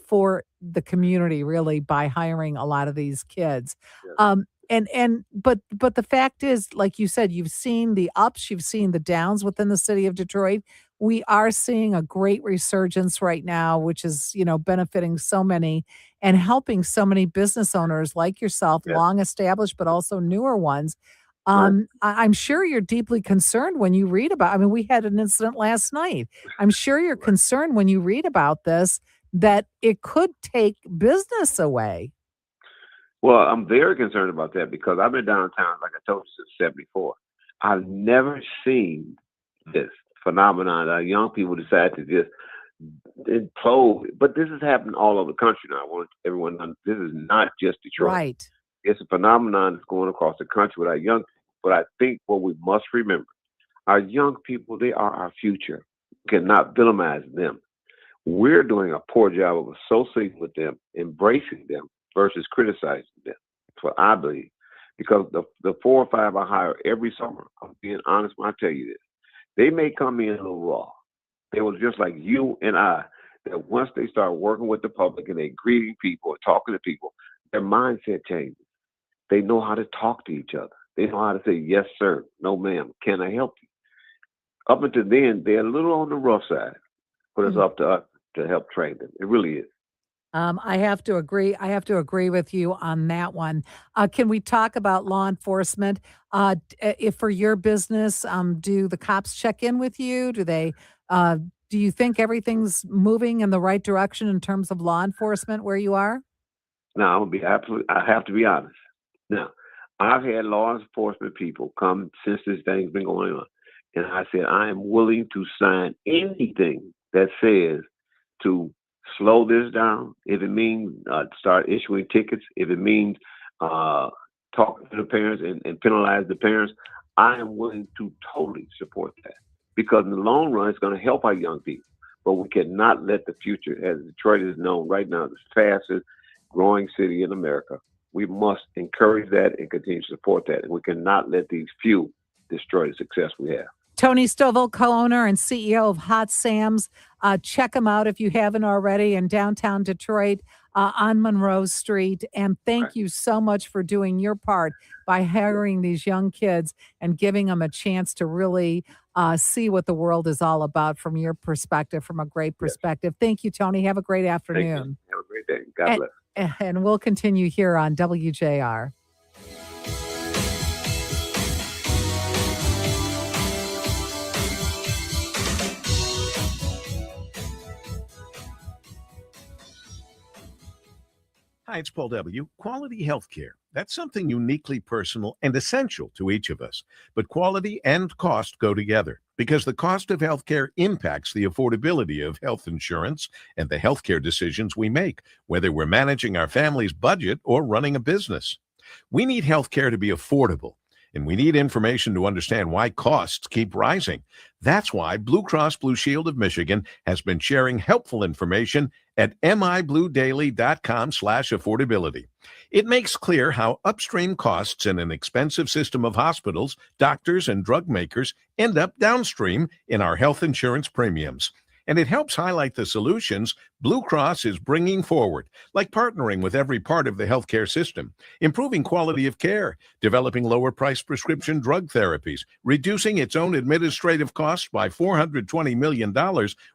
for the community, really, by hiring a lot of these kids. But the fact is, like you said, you've seen the ups, you've seen the downs within the city of Detroit. We are seeing a great resurgence right now, which is, benefiting so many and helping so many business owners like yourself, long established, but also newer ones. I'm sure you're deeply concerned when you read about, I mean, we had an incident last night. I'm sure you're concerned when you read about this, that it could take business away.
Well, I'm very concerned about that because I've been downtown, like I told you, since '74. I've never seen this phenomenon that young people decide to just implode. But this is happening all over the country now. I want everyone to know this is not just Detroit.
Right.
It's a phenomenon that's going across the country with our young people. But I think what we must remember, our young people, they are our future. We cannot villainize them. We're doing a poor job of associating with them, embracing them, versus criticizing them. That's what I believe. Because the 4 or 5 I hire every summer, I'm being honest when I tell you this, they may come in a little raw. They were just like you and I, that once they start working with the public and they're greeting people or talking to people, their mindset changes. They know how to talk to each other. They know how to say, yes, sir, no, ma'am, can I help you? Up until then, they're a little on the rough side, but it's up to us to help train them. It really is.
I have to agree. I have to agree with you on that one. Can we talk about law enforcement? If for your business, do the cops check in with you? Do they? Do you think everything's moving in the right direction in terms of law enforcement where you are?
Now, I'm gonna be absolutely. I have to be honest. Now, I've had law enforcement people come since this thing's been going on, and I said I am willing to sign anything that says to slow this down. If it means start issuing tickets, if it means talking to the parents and penalize the parents, I am willing to totally support that. Because in the long run, it's going to help our young people. But we cannot let the future, as Detroit is known right now, the fastest growing city in America, we must encourage that and continue to support that. And we cannot let these few destroy the success we have.
Tony Stovall, co-owner and CEO of Hot Sam's. Check them out if you haven't already in downtown Detroit on Monroe Street. And thank you so much for doing your part by hiring these young kids and giving them a chance to really see what the world is all about from your perspective, from a great perspective. Thank you, Tony. Have a great afternoon.
Have a great day. God bless.
And we'll continue here on WJR.
Hi, it's Paul W. Quality healthcare. That's something uniquely personal and essential to each of us. But quality and cost go together because the cost of healthcare impacts the affordability of health insurance and the healthcare decisions we make, whether we're managing our family's budget or running a business. We need healthcare to be affordable, and we need information to understand why costs keep rising. That's why Blue Cross Blue Shield of Michigan has been sharing helpful information at mibluedaily.com/affordability. It makes clear how upstream costs in an expensive system of hospitals, doctors, and drug makers end up downstream in our health insurance premiums. And it helps highlight the solutions Blue Cross is bringing forward, like partnering with every part of the healthcare system, improving quality of care, developing lower-priced prescription drug therapies, reducing its own administrative costs by $420 million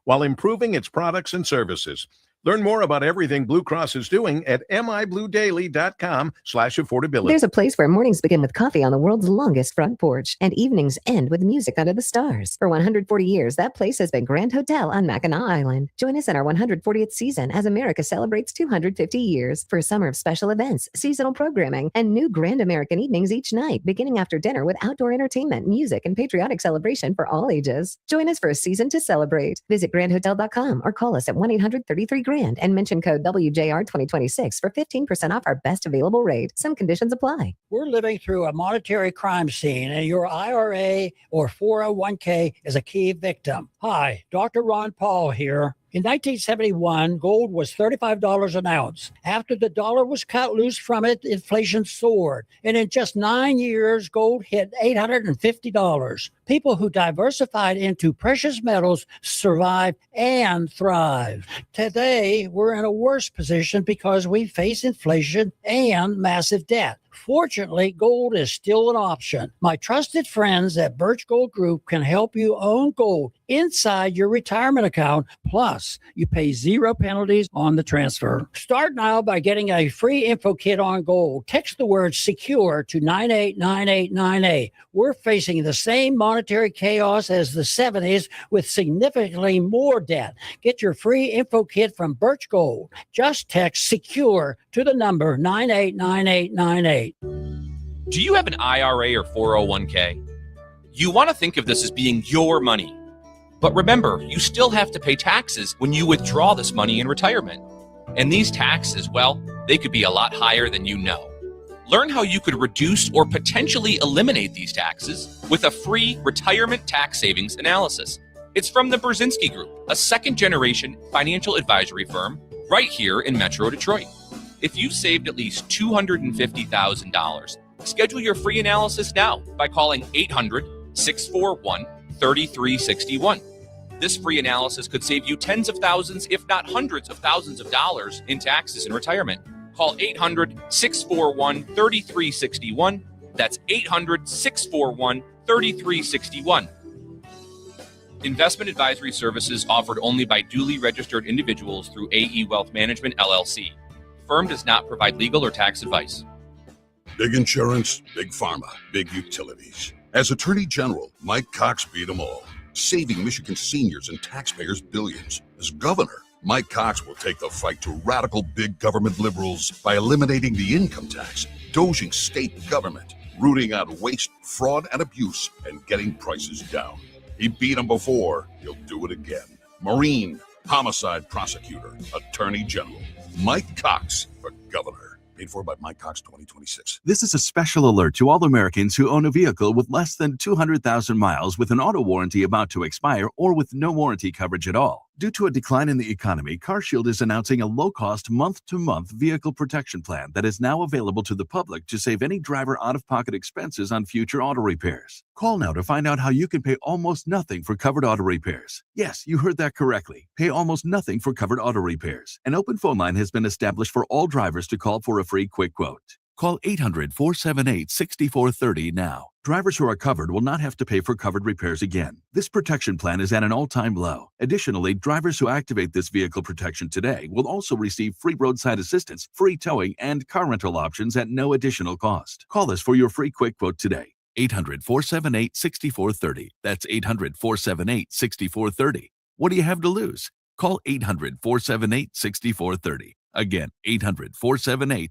while improving its products and services. Learn more about everything Blue Cross is doing at mibluedaily.com/affordability.
There's a place where mornings begin with coffee on the world's longest front porch and evenings end with music under the stars. For 140 years, that place has been Grand Hotel on Mackinac Island. Join us in our 140th season as America celebrates 250 years for a summer of special events, seasonal programming, and new Grand American evenings each night, beginning after dinner with outdoor entertainment, music, and patriotic celebration for all ages. Join us for a season to celebrate. Visit grandhotel.com or call us at 1-800-33-GRAND and mention code WJR 2026 for 15% off our best available rate. Some conditions apply.
We're living through a monetary crime scene, and your IRA or 401k is a key victim. Hi, Dr. Ron Paul here. In 1971, gold was $35 an ounce. After the dollar was cut loose from it, inflation soared. And in just 9 years, gold hit $850. People who diversified into precious metals survived and thrived. Today, we're in a worse position because we face inflation and massive debt. Fortunately, gold is still an option. My trusted friends at Birch Gold Group can help you own gold inside your retirement account. Plus, you pay 0 penalties on the transfer. Start now by getting a free info kit on gold. Text the word SECURE to 989898. We're facing the same monetary chaos as the 70s with significantly more debt. Get your free info kit from Birch Gold. Just text SECURE to the number 989898.
Do you have an IRA or 401k? You want to think of this as being your money. But remember, you still have to pay taxes when you withdraw this money in retirement. And these taxes, well, they could be a lot higher than you know. Learn how you could reduce or potentially eliminate these taxes with a free retirement tax savings analysis. It's from the Brzezinski Group, a second-generation financial advisory firm right here in Metro Detroit. If you've saved at least $250,000, schedule your free analysis now by calling 800-641-3361. This free analysis could save you tens of thousands, if not hundreds of thousands of dollars in taxes in retirement. Call 800-641-3361. That's 800-641-3361. Investment advisory services offered only by duly registered individuals through AE Wealth Management, LLC. Firm does not provide legal or tax advice.
Big insurance, big pharma, big utilities. As Attorney General, Mike Cox beat them all, saving Michigan seniors and taxpayers billions. As governor, Mike Cox will take the fight to radical big government liberals by eliminating the income tax, doging state government, rooting out waste, fraud, and abuse, and getting prices down. He beat them before. He'll do it again. Marine, homicide prosecutor, Attorney General. Mike Cox for governor. Paid for by Mike Cox 2026.
This is a special alert to all Americans who own a vehicle with less than 200,000 miles with an auto warranty about to expire or with no warranty coverage at all. Due to a decline in the economy, CarShield is announcing a low-cost month-to-month vehicle protection plan that is now available to the public to save any driver out-of-pocket expenses on future auto repairs. Call now to find out how you can pay almost nothing for covered auto repairs. Yes, you heard that correctly. Pay almost nothing for covered auto repairs. An open phone line has been established for all drivers to call for a free quick quote. Call 800-478-6430 now. Drivers who are covered will not have to pay for covered repairs again. This protection plan is at an all-time low. Additionally, drivers who activate this vehicle protection today will also receive free roadside assistance, free towing, and car rental options at no additional cost. Call us for your free quick quote today. 800-478-6430. That's 800-478-6430. What do you have to lose? Call 800-478-6430. Again, 800-478-6430.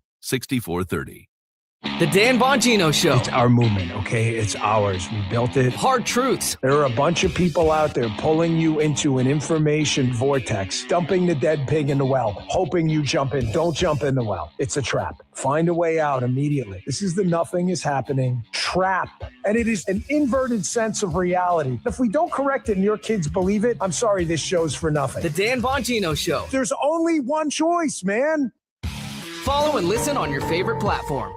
The Dan Bongino Show.
It's our movement, okay? It's ours. We built it.
Hard truths.
There are a bunch of people out there pulling you into an information vortex, dumping the dead pig in the well, hoping you jump in. Don't jump in the well. It's a trap. Find a way out immediately. This is the nothing is happening trap. And it is an inverted sense of reality. If we don't correct it and your kids believe it, I'm sorry, this show's for nothing.
The Dan Bongino Show.
There's only one choice, man.
Follow and listen on your favorite platform.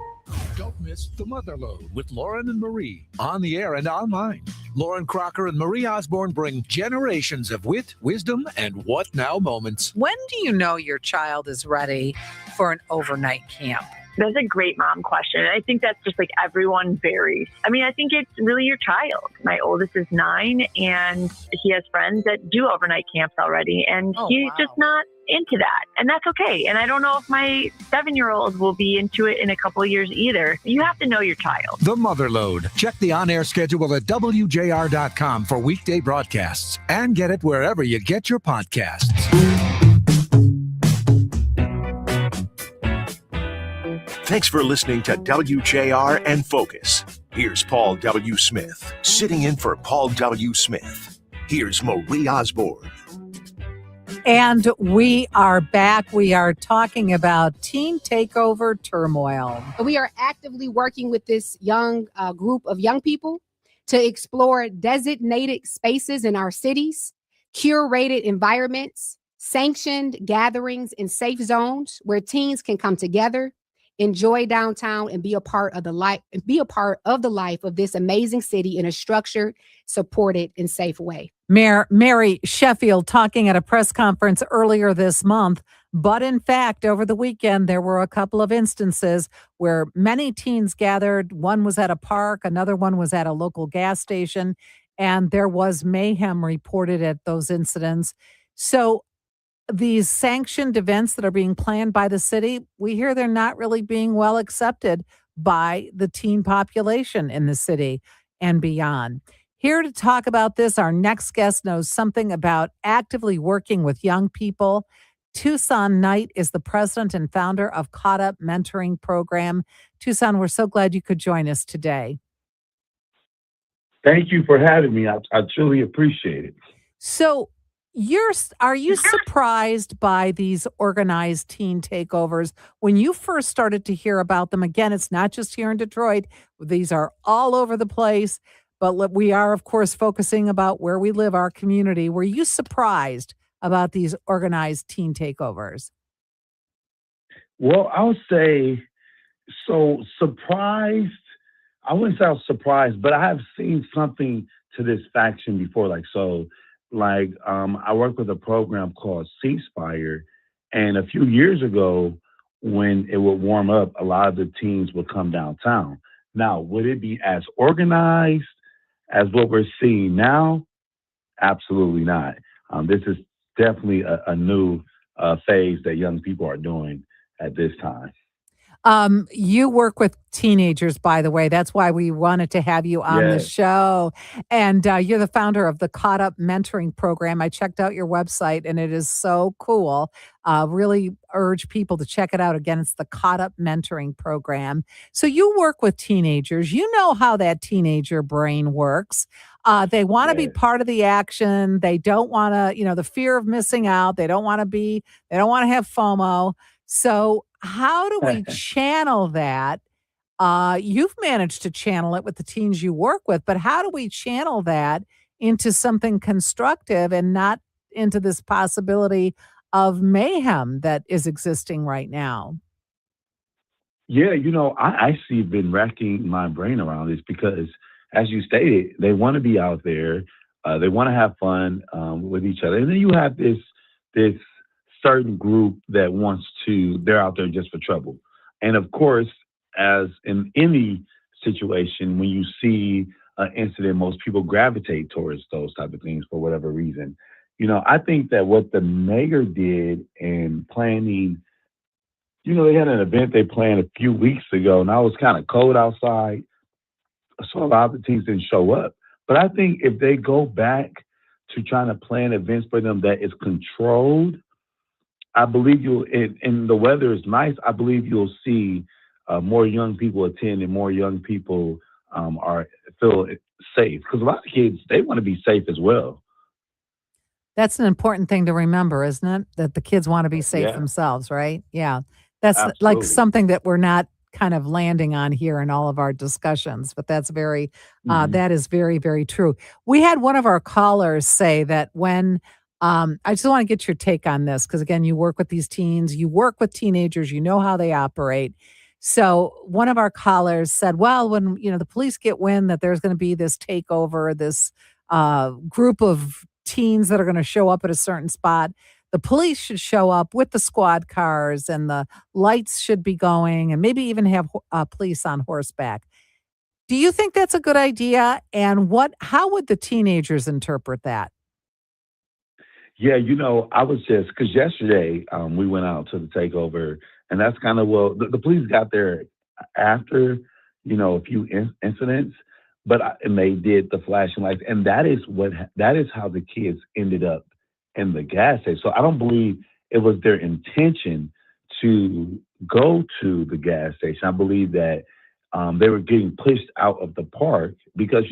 Don't miss The Motherlode with Lauren and Marie, on the air and online. Lauren Crocker and Marie Osborne bring generations of wit, wisdom, and what now moments.
When do you know your child is ready for an overnight camp?
That's a great mom question. I think that's just like everyone varies. I mean, I think it's really your child. My oldest is 9 and he has friends that do overnight camps already. And he's just not into that. And that's okay. And I don't know if my 7-year-old will be into it in a couple of years either. You have to know your child.
The Motherload. Check the on-air schedule at WJR.com for weekday broadcasts and get it wherever you get your podcasts.
Thanks for listening to WJR and Focus. Here's Paul W. Smith. Sitting in for Paul W. Smith. Here's Marie Osborne.
And we are back. We are talking about teen takeover turmoil.
We are actively working with this young group of young people to explore designated spaces in our cities, curated environments, sanctioned gatherings, and safe zones where teens can come together, enjoy downtown, and be a part of the life of this amazing city in a structured, supported, and safe way.
Mayor Mary Sheffield talking at a press conference earlier this month. But in fact, over the weekend, there were a couple of instances where many teens gathered. One was at a park, another one was at a local gas station, and there was mayhem reported at those incidents. So these sanctioned events that are being planned by the city, we hear they're not really being well accepted by the teen population in the city and beyond. Here to talk about this, our next guest knows something about actively working with young people. Tucson Knight is the president and founder of Caught Up Mentoring Program. Tucson, we're so glad you could join us today.
Thank you for having me. I truly appreciate it.
So are you surprised by these organized teen takeovers? When you first started to hear about them, again, it's not just here in Detroit. These are all over the place. But we are, of course, focusing about where we live, our community. Were you surprised about these organized teen takeovers?
Well, I would say so surprised. I wouldn't say I was surprised, but I have seen something to this faction before. I work with a program called Ceasefire. And a few years ago, when it would warm up, a lot of the teens would come downtown. Now, would it be as organized as what we're seeing now? Absolutely not. This is definitely a new phase that young people are doing at this time.
You work with teenagers, by the way. That's why we wanted to have you on the show. And you're the founder of the Caught Up Mentoring Program. I checked out your website, and it is so cool. Really urge people to check it out. Again, it's the Caught Up Mentoring Program. So you work with teenagers. You know how that teenager brain works. They want to be part of the action. They don't want to, the fear of missing out. They don't want to have FOMO. So how do we channel that? You've managed to channel it with the teens you work with, but how do we channel that into something constructive and not into this possibility of mayhem that is existing right now?
Yeah, I actually been racking my brain around this because, as you stated, they want to be out there. They want to have fun with each other. And then you have this certain group that they're out there just for trouble. And of course, as in any situation, when you see an incident, most people gravitate towards those type of things for whatever reason. I think that what the mayor did in planning, they had an event they planned a few weeks ago, and I was kind of cold outside, so a lot of the teams didn't show up. But I think if they go back to trying to plan events for them that is controlled, I believe and the weather is nice, I believe you'll see more young people attend and more young people feel safe. Because a lot of kids, they want to be safe as well.
That's an important thing to remember, isn't it? That the kids want to be safe themselves, right? Yeah. That's like something that we're not kind of landing on here in all of our discussions, but that's that is very, very true. We had one of our callers say that when I just want to get your take on this because, again, you work with these teens, you work with teenagers, you know how they operate. So one of our callers said, well, when the police get wind that there's going to be this takeover, this group of teens that are going to show up at a certain spot, the police should show up with the squad cars and the lights should be going and maybe even have police on horseback. Do you think that's a good idea? And how would the teenagers interpret that?
Yeah, I was just because yesterday we went out to the takeover, and that's kind of the police got there after a few incidents, and they did the flashing lights, and that is how the kids ended up in the gas station. So I don't believe it was their intention to go to the gas station. I believe that they were getting pushed out of the park because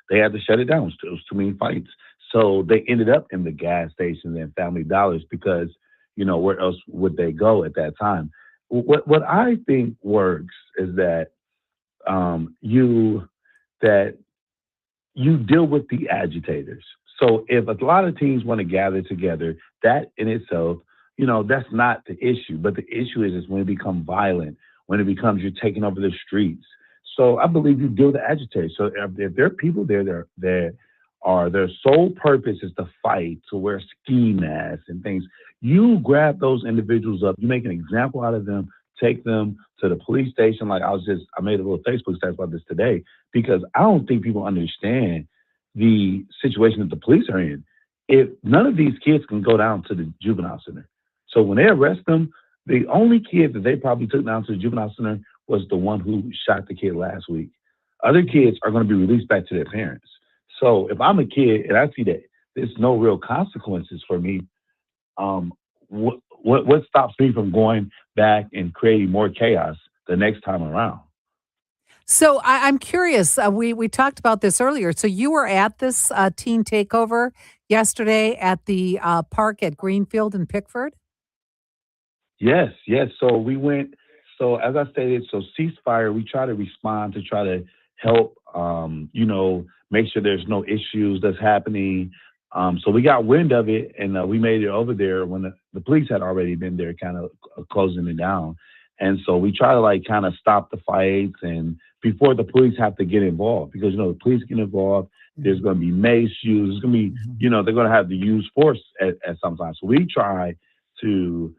they had to shut it down. It was too many fights. So they ended up in the gas stations and Family Dollars because, where else would they go at that time? What I think works is that you deal with the agitators. So if a lot of teams want to gather together, that in itself, that's not the issue. But the issue is when it becomes violent, when it becomes you're taking over the streets. So I believe you deal with the agitators. So if there are people there that are their sole purpose is to fight, to wear ski masks and things, you grab those individuals up, you make an example out of them, take them to the police station. Like I made a little Facebook status about this today because I don't think people understand the situation that the police are in. If none of these kids can go down to the juvenile center. So when they arrest them, the only kid that they probably took down to the juvenile center was the one who shot the kid last week. Other kids are going to be released back to their parents. So if I'm a kid and I see that there's no real consequences for me, what stops me from going back and creating more chaos the next time around?
So I'm curious. We talked about this earlier. So you were at this teen takeover yesterday at the park at Greenfield in Pickford?
Yes. So we went. So as I stated, ceasefire. We try to respond to try to help. Make sure there's no issues that's happening. So we got wind of it, and we made it over there when the police had already been there, kind of closing it down. And so we try to kind of stop the fights, and before the police have to get involved, because the police get involved, there's going to be mace use. There's going to be, they're going to have to use force at some time. So we try to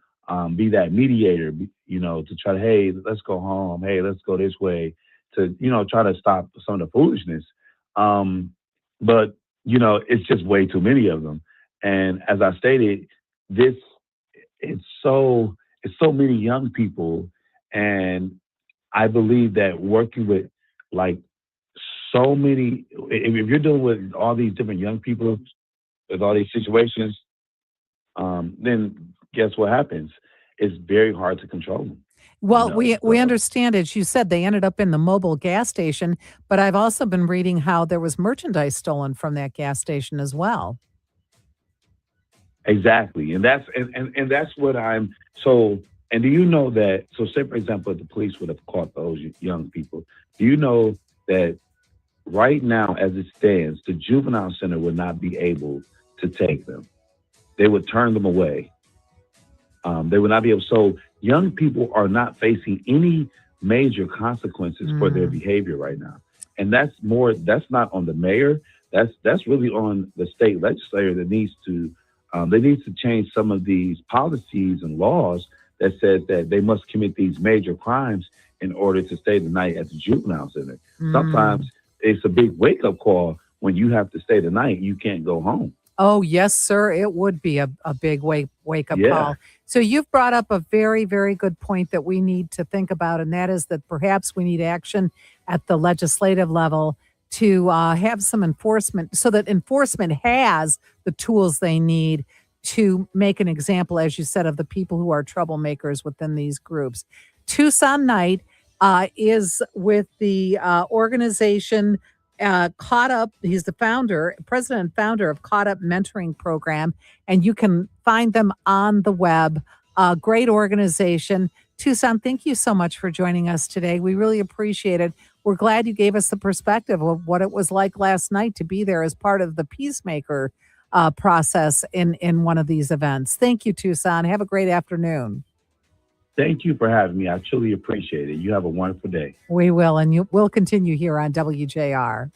be that mediator, to try to, hey, let's go home. Hey, let's go this way, to try to stop some of the foolishness. But it's just way too many of them. And as I stated, it's so many young people. And I believe that working with so many, if you're dealing with all these different young people with all these situations, then guess what happens? It's very hard to control them.
Well, we understand, as you said, they ended up in the mobile gas station, but I've also been reading how there was merchandise stolen from that gas station as well.
Exactly. And that's what I'm so. And do you know that? So say, for example, if the police would have caught those young people, do you know that right now, as it stands, the juvenile center would not be able to take them? They would turn them away. They would not be able. So young people are not facing any major consequences for their behavior right now. And that's not on the mayor. That's really on the state legislature that needs to, they need to change some of these policies and laws that says that they must commit these major crimes in order to stay the night at the juvenile center. Sometimes it's a big wake-up call when you have to stay the night, you can't go home.
Oh, yes, sir. It would be a big wake-up call. So you've brought up a very, very good point that we need to think about, and that is that perhaps we need action at the legislative level to have some enforcement so that enforcement has the tools they need to make an example, as you said, of the people who are troublemakers within these groups. Tucson Knight is with the organization Caught Up. He's the president and founder of Caught Up Mentoring Program, and you can find them on the web. Great organization. Tucson, thank you so much for joining us today. We really appreciate it. We're glad you gave us the perspective of what it was like last night to be there as part of the peacemaker process in one of these events. Thank you, Tucson. Have a great afternoon.
Thank you for having me. I truly appreciate it. You have a wonderful day.
We will, and we'll continue here on WJR.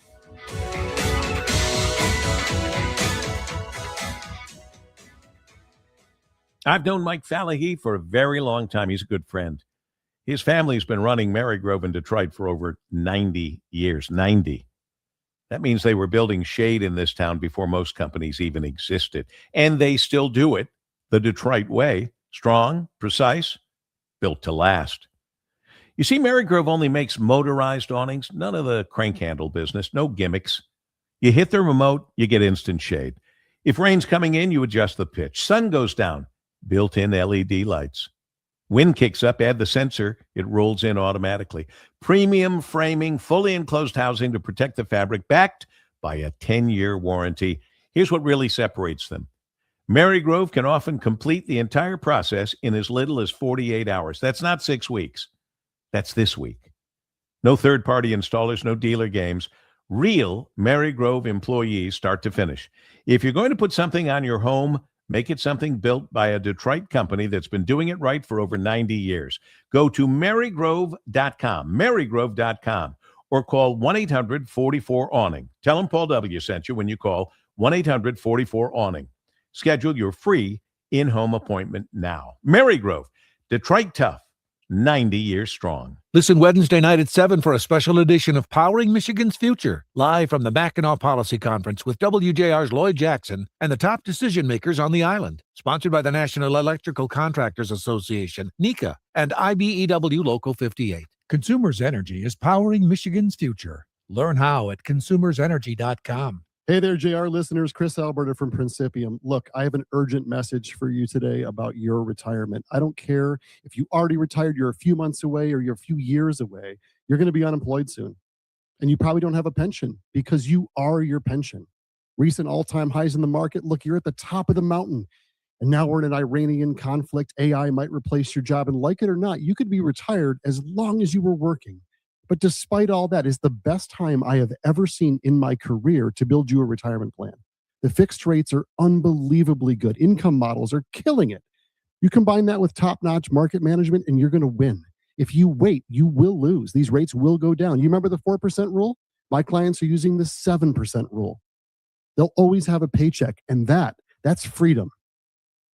I've known Mike Fallahy for a very long time. He's a good friend. His family's been running Marygrove in Detroit for over 90 years. 90. That means they were building shade in this town before most companies even existed. And they still do it the Detroit way. Strong, precise, built to last. You see, Marygrove only makes motorized awnings, none of the crank handle business, no gimmicks. You hit the remote, you get instant shade. If rain's coming in, you adjust the pitch. Sun goes down, built-in LED lights. Wind kicks up, add the sensor, it rolls in automatically. Premium framing, fully enclosed housing to protect the fabric, backed by a 10-year warranty. Here's what really separates them. Marygrove can often complete the entire process in as little as 48 hours. That's not 6 weeks. That's this week. No third-party installers, no dealer games. Real Marygrove employees start to finish. If you're going to put something on your home, make it something built by a Detroit company that's been doing it right for over 90 years. Go to marygrove.com, or call 1-800-44-AWNING. Tell them Paul W. sent you when you call 1-800-44-AWNING. Schedule your free in-home appointment now. Marygrove, Detroit tough, 90 years strong.
Listen Wednesday night at 7 for a special edition of Powering Michigan's Future, live from the Mackinac Policy Conference with WJR's Lloyd Jackson and the top decision makers on the island. Sponsored by the National Electrical Contractors Association, NECA, and IBEW Local 58. Consumers Energy is powering Michigan's future. Learn how at consumersenergy.com.
Hey there, JR listeners. Chris Alberta from Principium. Look, I have an urgent message for you today about your retirement. I don't care if you already retired, you're a few months away, or you're a few years away. You're going to be unemployed soon. And you probably don't have a pension because you are your pension. Recent all-time highs in the market. Look, you're at the top of the mountain. And now we're in an Iranian conflict. AI might replace your job. And like it or not, you could be retired as long as you were working. But despite all that, it's the best time I have ever seen in my career to build you a retirement plan. The fixed rates are unbelievably good. Income models are killing it. You combine that with top-notch market management, and you're going to win. If you wait, you will lose. These rates will go down. You remember the 4% rule? My clients are using the 7% rule. They'll always have a paycheck, and that's freedom.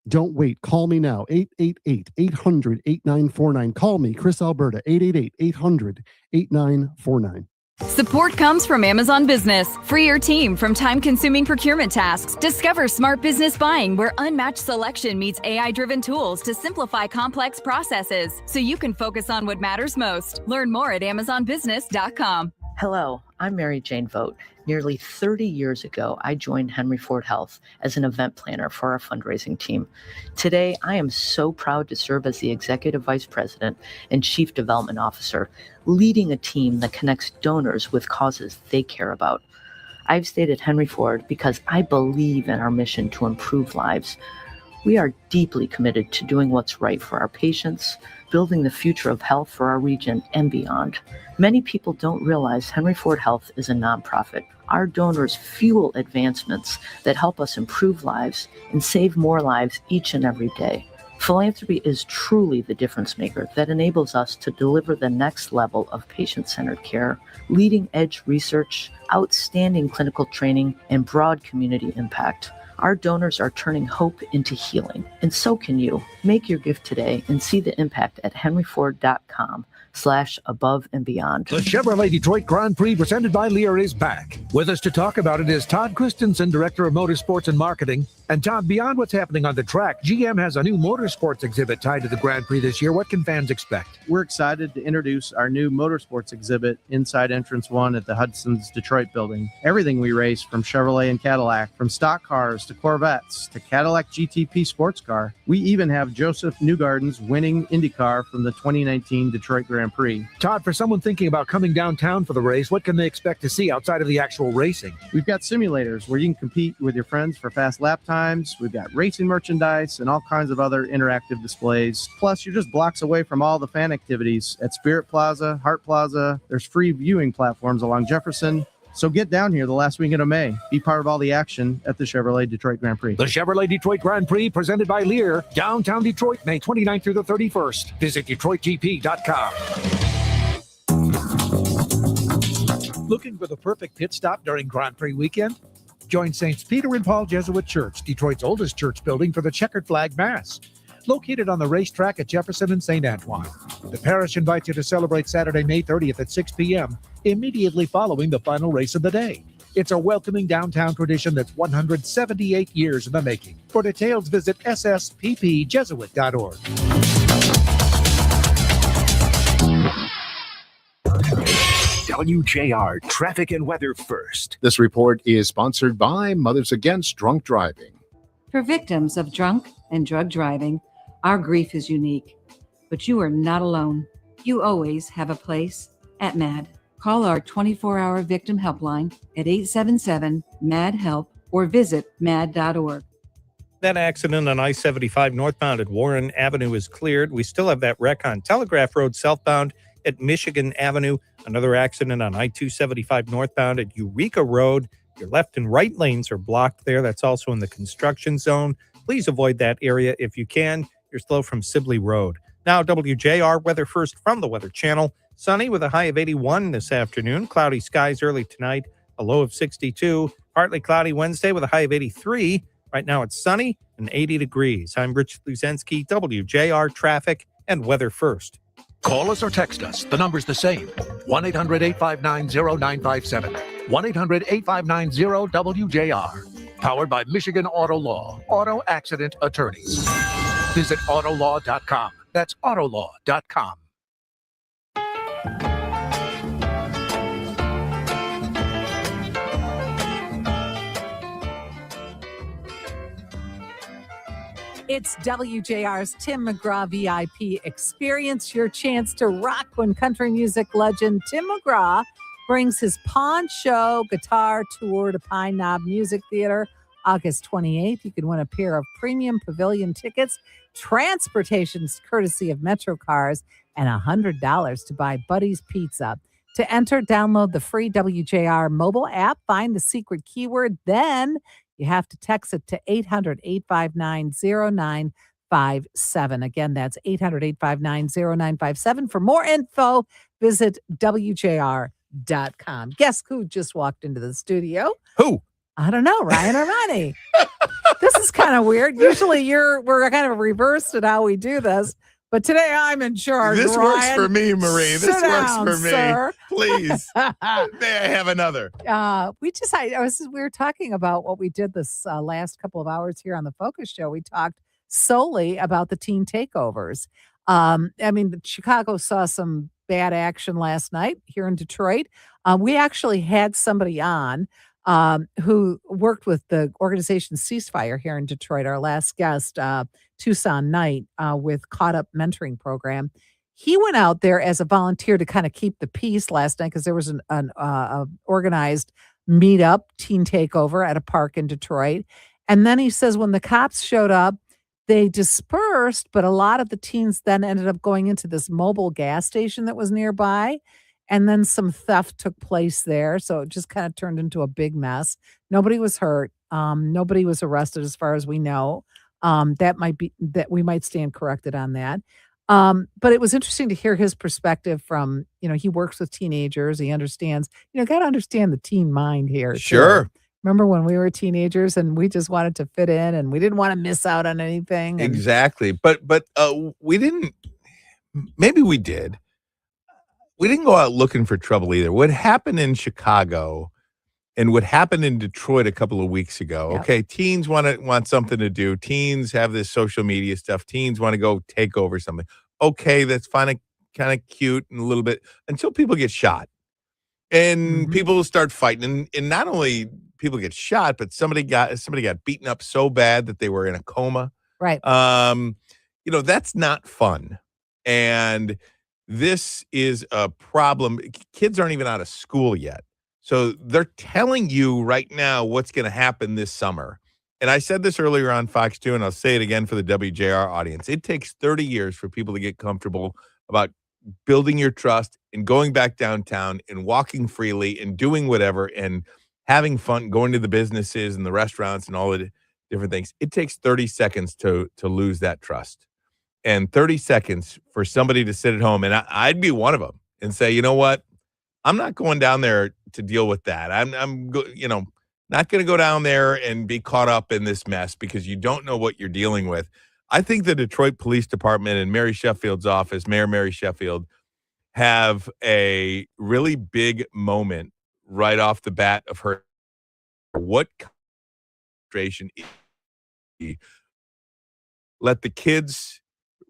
Don't wait. Call me now, 888-800-8949. Call me, Chris Alberta, 888-800-8949.
Support comes from Amazon Business. Free your team from time-consuming procurement tasks. Discover smart business buying where unmatched selection meets AI-driven tools to simplify complex processes so you can focus on what matters most. Learn more at amazonbusiness.com.
Hello, I'm Mary Jane Vogt. Nearly 30 years ago, I joined Henry Ford Health as an event planner for our fundraising team. Today, I am so proud to serve as the Executive Vice President and Chief Development Officer, leading a team that connects donors with causes they care about. I've stayed at Henry Ford because I believe in our mission to improve lives. We are deeply committed to doing what's right for our patients, building the future of health for our region and beyond. Many people don't realize Henry Ford Health is a nonprofit. Our donors fuel advancements that help us improve lives and save more lives each and every day. Philanthropy is truly the difference maker that enables us to deliver the next level of patient-centered care, leading-edge research, outstanding clinical training, and broad community impact. Our donors are turning hope into healing, and so can you. Make your gift today and see the impact at henryford.com/above and beyond.
The Chevrolet Detroit Grand Prix presented by Lear is back. With us to talk about it is Todd Christensen, Director of Motorsports and Marketing. And Todd, beyond what's happening on the track, GM has a new motorsports exhibit tied to the Grand Prix this year. What can fans expect?
We're excited to introduce our new motorsports exhibit inside Entrance 1 at the Hudson's Detroit building. Everything we race, from Chevrolet and Cadillac, from stock cars to Corvettes to Cadillac GTP sports car. We even have Joseph Newgarden's winning IndyCar from the 2019 Detroit Grand Prix.
Todd, for someone thinking about coming downtown for the race, what can they expect to see outside of the actual racing?
We've got simulators where you can compete with your friends for fast lap times. We've got racing merchandise and all kinds of other interactive displays. Plus, you're just blocks away from all the fan activities at Spirit Plaza, Hart Plaza. There's free viewing platforms along Jefferson. So get down here the last weekend of May. Be part of all the action at the Chevrolet Detroit Grand Prix.
The Chevrolet Detroit Grand Prix presented by Lear, downtown Detroit, May 29th through the 31st. Visit DetroitGP.com. Looking for the perfect pit stop during Grand Prix weekend? Join Saints Peter and Paul Jesuit Church, Detroit's oldest church building, for the Checkered Flag Mass. Located on the racetrack at Jefferson and St. Antoine. The parish invites you to celebrate Saturday, May 30th at 6 p.m., immediately following the final race of the day. It's a welcoming downtown tradition that's 178 years in the making. For details, visit sssppjesuit.org.
WJR Traffic and Weather First.
This report is sponsored by Mothers Against Drunk Driving.
For victims of drunk and drug driving, our grief is unique, but you are not alone. You always have a place at MAD. Call our 24-hour victim helpline at 877-MAD-HELP or visit mad.org.
That accident on I-75 northbound at Warren Avenue is cleared. We still have that wreck on Telegraph Road southbound at Michigan Avenue. Another accident on I-275 northbound at Eureka Road. Your left and right lanes are blocked there. That's also in the construction zone. Please avoid that area if you can. You're slow from Sibley Road. Now, WJR weather first from the Weather Channel. Sunny with a high of 81 this afternoon. Cloudy skies early tonight, a low of 62. Partly cloudy Wednesday with a high of 83. Right now it's sunny and 80 degrees. I'm Rich Luzensky, WJR Traffic and Weather First.
Call us or text us. The number's the same. 1-800-859-0957. 1-800-859-0WJR. Powered by Michigan Auto Law. Auto Accident Attorneys. Visit autolaw.com. That's autolaw.com.
It's WJR's Tim McGraw VIP. Experience your chance to rock when country music legend Tim McGraw brings his Pawn Show guitar tour to Pine Knob Music Theater August 28th. You can win a pair of premium pavilion tickets, transportation's courtesy of Metro Cars, and $100 to buy Buddy's Pizza. To enter, download the free WJR mobile app, find the secret keyword, then you have to text it to 800-859-0957. Again, that's 800-859-0957. For more info, visit WJR.com. Guess who just walked into the studio?
Who?
I don't know, Ryan or Ronnie. This is kind of weird. Usually we're kind of reversed at how we do this. But today I'm in charge.
This
Ryan.
works for me, Marie. This works for me.
Sir.
Please. May I have another?
We were talking about what we did this last couple of hours here on the Focus Show. We talked solely about the teen takeovers. Chicago saw some bad action last night here in Detroit. We actually had somebody on who worked with the organization Ceasefire here in Detroit, our last guest, Tucson Knight, with Caught Up Mentoring Program. He went out there as a volunteer to kind of keep the peace last night because there was an organized meetup, teen takeover at a park in Detroit. And then he says when the cops showed up, they dispersed, but a lot of the teens then ended up going into this mobile gas station that was nearby. And then some theft took place there. So it just kind of turned into a big mess. Nobody was hurt. Nobody was arrested as far as we know. That we might stand corrected on that. But it was interesting to hear his perspective from, he works with teenagers. He understands, got to understand the teen mind here.
Sure.
Too. Remember when we were teenagers and we just wanted to fit in and we didn't want to miss out on anything.
Exactly. But we didn't, maybe we did. We didn't go out looking for trouble either. What happened in Chicago and what happened in Detroit a couple of weeks ago. Yep. Okay, teens want something to do. Teens have this social media stuff. Teens want to go take over something. Okay, that's fine, kind of cute and a little bit until people get shot. And people start fighting. And not only people get shot, but somebody got beaten up so bad that they were in a coma.
Right.
That's not fun. And this is a problem. Kids aren't even out of school yet. So they're telling you right now what's going to happen this summer. And I said this earlier on Fox 2, and I'll say it again for the WJR audience. It takes 30 years for people to get comfortable about building your trust and going back downtown and walking freely and doing whatever and having fun, going to the businesses and the restaurants and all the different things. It takes 30 seconds to lose that trust. And 30 seconds for somebody to sit at home, and I'd be one of them, and say, you know what? I'm not going down there to deal with that. I'm not going to go down there and be caught up in this mess because you don't know what you're dealing with. I think the Detroit Police Department and Mary Sheffield's office, Mayor Mary Sheffield, have a really big moment right off the bat of her what administration let the kids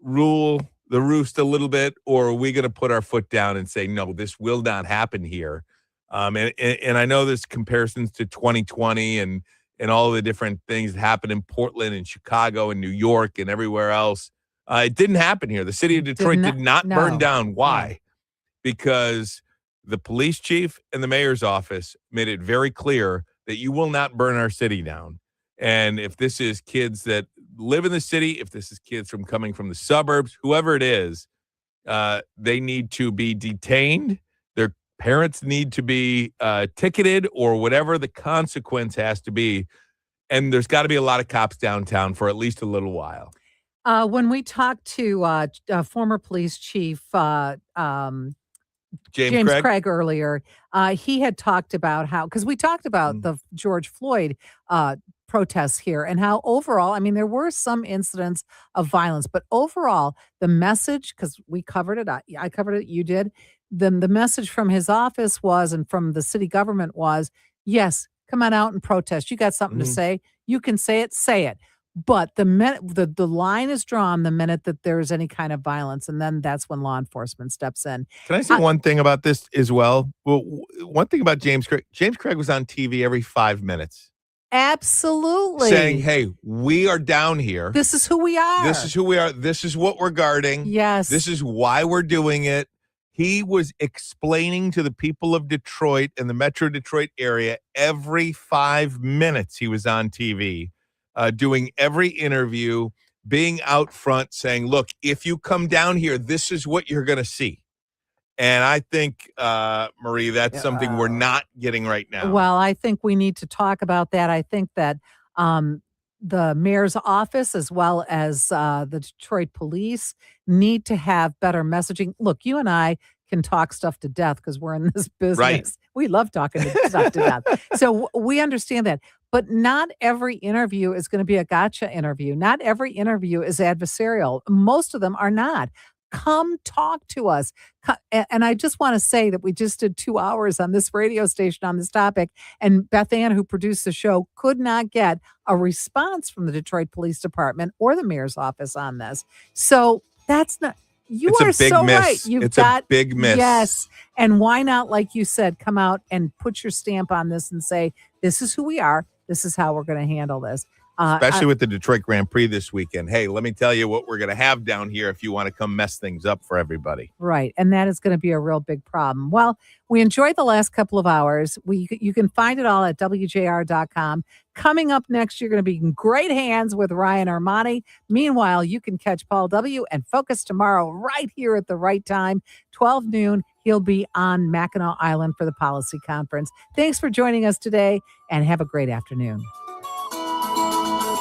rule the roost a little bit, or are we going to put our foot down and say, no, this will not happen here? And I know there's comparisons to 2020 and all of the different things that happened in Portland and Chicago and New York and everywhere else. It didn't happen here. The city of Detroit did not burn down. Why? Because the police chief and the mayor's office made it very clear that you will not burn our city down. And if this is kids that live in the city, if this is kids coming from the suburbs, whoever it is, they need to be detained. Their parents need to be ticketed, or whatever the consequence has to be. And there's got to be a lot of cops downtown for at least a little while.
When we talked to former police chief James Craig earlier, he had talked about how, because we talked about the George Floyd protests here and how overall, I mean, there were some incidents of violence, but overall, the message, because we covered it, I covered it, you did, then the message from his office was, and from the city government was, yes, come on out and protest. You got something to say. You can say it, say it. But the line is drawn the minute that there's any kind of violence, and then that's when law enforcement steps in.
Can I say one thing about this as well? Well, one thing about James Craig. James Craig was on TV every 5 minutes.
Absolutely.
Saying, hey, we are down here.
This is who we are.
This is who we are. This is what we're guarding.
Yes.
This is why we're doing it. He was explaining to the people of Detroit and the Metro Detroit area every 5 minutes he was on TV, doing every interview, being out front saying, look, if you come down here, this is what you're going to see. And I think, Marie, that's something we're not getting right now.
Well, I think we need to talk about that. I think that the mayor's office, as well as the Detroit police, need to have better messaging. Look, you and I can talk stuff to death because we're in this business.
Right.
We love talking stuff to death. So we understand that. But not every interview is going to be a gotcha interview. Not every interview is adversarial. Most of them are not. Come talk to us. And I just want to say that we just did 2 hours on this radio station on this topic, and Beth Ann, who produced the show, could not get a response from the Detroit Police Department or the mayor's office on this. So that's not, you
It's
are
a big
so
miss.
right. You've
It's
got
a big miss.
Yes. And why not, like you said, come out and put your stamp on this and say, this is who we are. This is how we're going to handle this.
Especially with the Detroit Grand Prix this weekend. Hey, let me tell you what we're going to have down here if you want to come mess things up for everybody.
Right. And that is going to be a real big problem. Well, we enjoyed the last couple of hours. You can find it all at WJR.com. Coming up next, you're going to be in great hands with Ryan Armani. Meanwhile, you can catch Paul W. and Focus tomorrow right here at the right time, 12 noon. He'll be on Mackinac Island for the policy conference. Thanks for joining us today, and have a great afternoon.